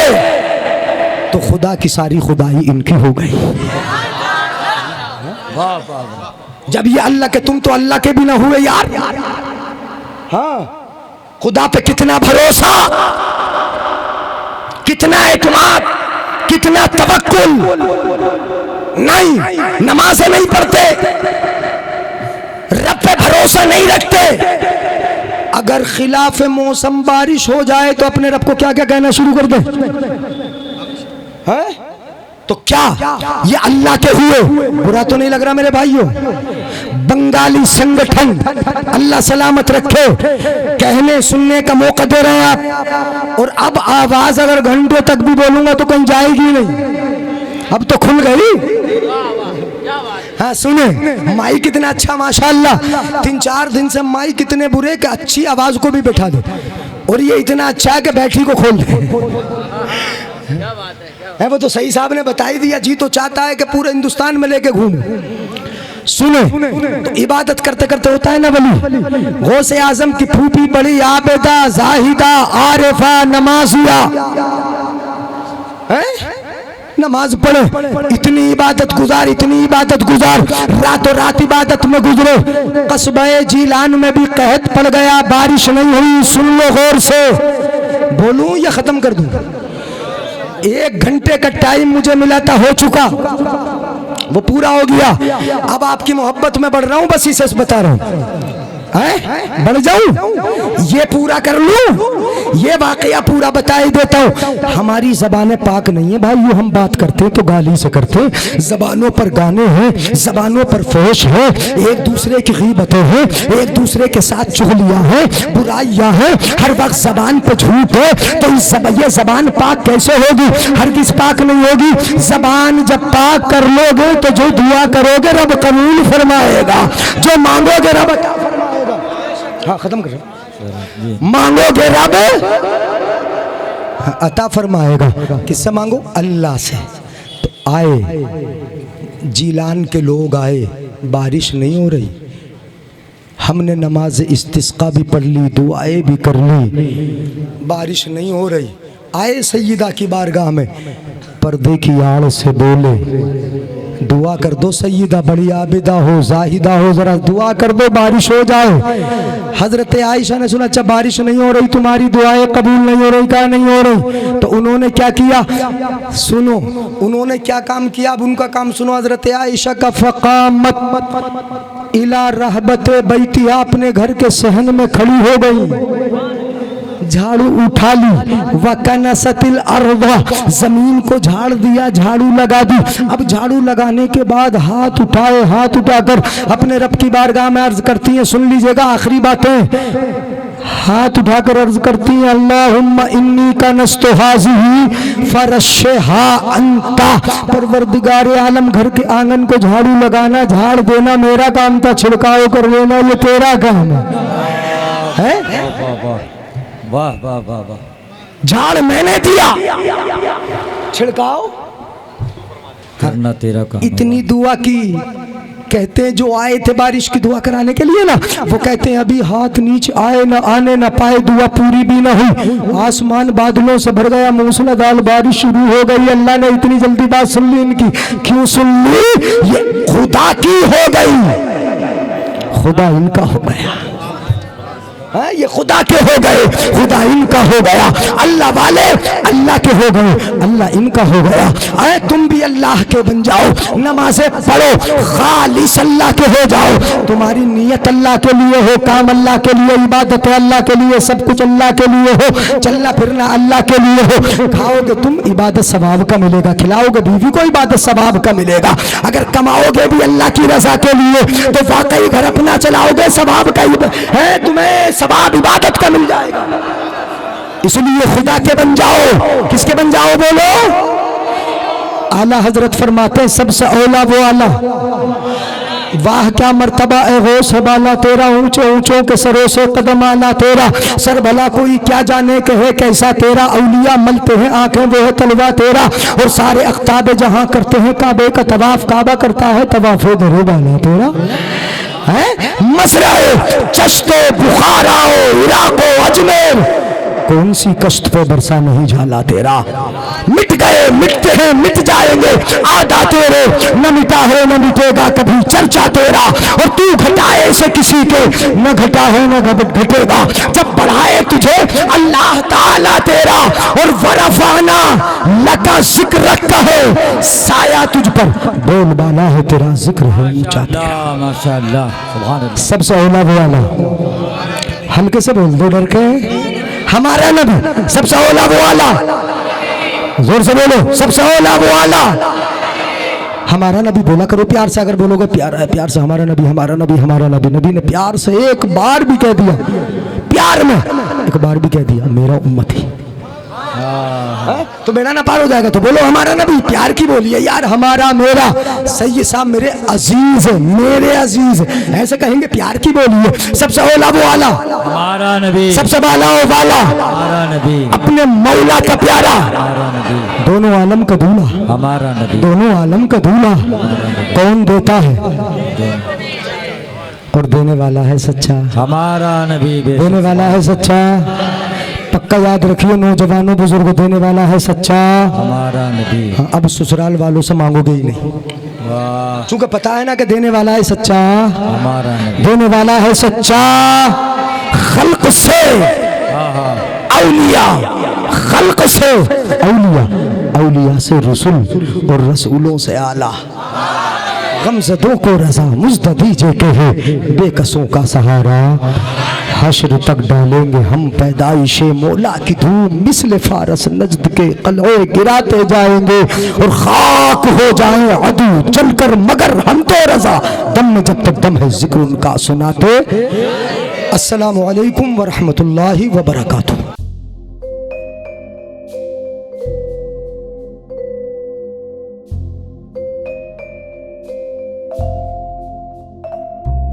तो खुदा की सारी खुदाई इनकी हो गई। वाह वाह। जब ये अल्लाह के, तुम तो अल्लाह के भी ना हुए यार। हाँ, खुदा पे कितना भरोसा, कितना एतमाद, कितना तवक्कुल। नहीं, नमाज़ें नहीं पढ़ते, रब पे भरोसा नहीं रखते। अगर खिलाफ मौसम बारिश हो जाए तो अपने रब को क्या क्या कहना शुरू कर दे, है? तो क्या ये अल्लाह के हुए? बुरा तो नहीं लग रहा मेरे भाइयों? बंगाली संगठन अल्लाह सलामत रखे, कहने सुनने का मौका दे रहे हैं आप। और अब आवाज अगर घंटों तक भी बोलूंगा तो कहीं जाएगी नहीं, अब तो खुल गई। हाँ सुने, माइक कितना अच्छा माशाल्लाह, 3-4 दिन से माइक कितने बुरे कि अच्छी आवाज को भी बैठा दे, और ये इतना अच्छा है कि बैठी को खोल दे। है वो तो सही साहब ने बता ही दिया, जी तो चाहता है कि पूरे हिंदुस्तान में लेके घूमे। सुने, तो इबादत करते करते होता है ना वली। गौसे आजम की फूफी बड़ी आबेदा जाहिदा आरिफा नमाजिया है, नमाज पढ़े, इतनी इबादत गुजार, इतनी इबादत गुजार, रातों रात इबादत में गुजरे। कस्बे जीलान में भी कहत पड़ गया, बारिश नहीं हुई। सुन लो गौर से, बोलूं या खत्म कर दूं? 1 घंटे का टाइम मुझे मिला था, हो चुका। वो पूरा हो गया। अब आपकी मोहब्बत में बढ़ रहा हूं, बस इसे बता रहा हूं, बढ़ जाऊं, ये पूरा कर लूं, ये वाकया पूरा बता ही देता हूं। हमारी ज़बानें पाक नहीं है भाई, ये हम बात करते हैं तो गाली से करते हैं, ज़बानों पर गाने हैं, ज़बानों पर फहश है, एक दूसरे की गीबतें हैं, एक दूसरे के साथ चुगलियां हैं, बुराइयां हैं, हर वक्त ज़बान पे झूठ है। तो ये ज़बान पाक कैसे होगी? हरगिज़ पाक नहीं होगी। ज़बान जब पाक कर लोगे तो जो दुआ करोगे रब कबूल फरमाएगा, जो मांगोगे रब अता फरमाएगा। हाँ, खत्म कर, मांगोगे रब अता फरमाएगा। किससे मांगो? अल्लाह से। तो आए जीलान के लोग आए, बारिश नहीं हो रही, हमने नमाज इस्तिस्का भी पढ़ ली, दुआएं भी कर ली, बारिश नहीं हो रही। आए सैयदा की बारगाह में, पर्दे की आड़ से बोले, दुआ कर दो सैयदा, बड़ी आबिदा हो, जाहिदा हो, जरा दुआ कर दो बारिश हो जाए। हजरत आयशा ने सुना, अच्छा बारिश नहीं हो रही, तुम्हारी दुआएं कबूल नहीं हो रही, क्या नहीं हो रही? तो उन्होंने क्या किया सुनो, उन्होंने क्या काम किया, अब उनका काम सुनो। हजरत आयशा का फकामत इला रहबत बैतिहा, अपने घर के सहन में खड़ी हो गई, झाड़ू उठा ली, वकनसतिल अर्दा, जमीन को झाड़ दिया, झाड़ू लगा दी। अब झाड़ू लगाने के बाद हाथ उठाए, हाथ उठाकर अपने रब की बारगाह में अर्ज करती हैं, सुन लीजिएगा आखिरी बातें, हाथ उठाकर अर्ज करती हैं, अल्लाहुम्मा इन्नी कनस्तु हाज़िही फरश्शिहा अंता, परवरदिगार आलम घर के आंगन को झाड़ू लगाना, झाड़ देना मेरा काम था, छिड़काव कर देना ये तेरा काम है। वाह वाह वाह वाह, झाड़ मैंने दिया, छिड़काव करना तेरा काम। इतनी दुआ की। कहते हैं जो आए थे बारिश की दुआ कराने के लिए ना, वो कहते हैं अभी हाथ नीचे आए ना आने ना पाए, दुआ पूरी भी ना हुई, आसमान बादलों से भर गया, मूसलाधार बारिश शुरू हो गई। अल्लाह ने इतनी जल्दी बात सुन ली इनकी, क्यों सुन ली? ये खुदा की हो गई, खुदा इनका हो गया, ये खुदा के हो गए, खुदा इनका हो गया, अल्लाह वाले अल्लाह के हो गए, अल्लाह इनका हो गया। अरे तुम भी अल्लाह के बन जाओ, नमाज़ें पढ़ो, खालिस अल्लाह के हो जाओ, तुम्हारी नीयत अल्लाह के लिए हो, काम अल्लाह के लिए, इबादत अल्लाह के लिए, सब कुछ अल्लाह के लिए हो, चलना फिरना अल्लाह के लिए हो। खाओगे तुम इबादत सवाब का मिलेगा, खिलाओगे बीवी को इबादत सवाब का मिलेगा, अगर कमाओगे भी अल्लाह की रजा के लिए तो वाकई घर अपना चलाओगे, सवाब का है, तुम्हें सवाब इबादत का मिल जाएगा। इसलिए खुदा के बन जाओ। किसके बन जाओ बोलो? आला हजरत फरमाते हैं सबसे औला वो आला, वाह क्या मर्तबा ए गौस है बाला तेरा, ऊंचे ऊंचों के सरों से कदम आला तेरा, सर भला कोई क्या जाने कहे कैसा तेरा, औलिया मलते हैं आंखें वो है तलवा तेरा, और सारे अख्ताब जहां करते हैं काबे का तवाफ, काबा करता है तवाफ दरो बाला तेरा है। मसराए चश्तो बुखाराओ इराको अजमेर, कौन सी कश्त पे बरसा नहीं झाला तेरा, मिट गए मिटते हैं मिट जाएंगे आदा तेरे, न मिटा है न मिटेगा कभी चर्चा तेरा, और तू घटाए से किसी के न घटा है न घटेगा, जब बढ़ाए तुझे अल्लाह ताला तेरा, और वरफाना लका जिक्र रखता है, साया तुझ पर बोलबाला है तेरा, जिक्र है ऊंचा तेरा। माशाअल्लाह सुभान अल्लाह। सबसे औला वो वाला, हल्के से बोल दो डर के, हमारा नबी सबसे औला वो वाला, जोर से बोलो सबसे औला वो वाला, हमारा नबी बोला करो प्यार से, अगर बोलोगे प्यार है प्यार से, हमारा नबी हमारा नबी हमारा नबी, नबी ने प्यार से एक बार भी कह दिया, प्यार में एक बार भी कह दिया मेरा उम्मती, तो बेड़ा ना पार हो जाएगा। तो बोलो हमारा नबी, प्यार की बोलिए यार, हमारा मेरा सैयद साहब मेरे अजीज है, मेरे अजीज, ऐसे कहेंगे प्यार की बोलिए। सबसे औला वो आला हमारा नबी, सबसे बाला वो बाला हमारा नबी, अपने मौला का प्यारा, हमारा नबी, दोनों आलम का दूल्हा, हमारा नबी, दोनों आलम का दूल्हा। कौन देता है और देने वाला है सच्चा, हमारा नबी, देने वाला है सच्चा, पक्का याद रखिए नौजवानों बुजुर्ग, देने वाला है सच्चा, हमारा नबी। हाँ, अब ससुराल वालों से मांगोगे ही नहीं, वाह, क्योंकि पता है ना कि देने वाला है सच्चा, हमारा नबी, देने वाला है सच्चा। खल्क से औलिया, खल्क से औलिया, औलिया से रसूल, और रसूलों से आला। गमज़दों को रज़ा मुज़्द दीजिए के है बेकसों का सहारा। हश्र तक डालेंगे हम पैदाइशे मौला की धूम, मिस्ल फारस नजद के कलए गिराते जाएंगे और खाक हो जाएं अदू चलकर, मगर हम तो रज़ा दम में जब तक दम है जिक्र उनका सुनाते। अस्सलामु अलैकुम व रहमतुल्लाहि व बरकातुहू।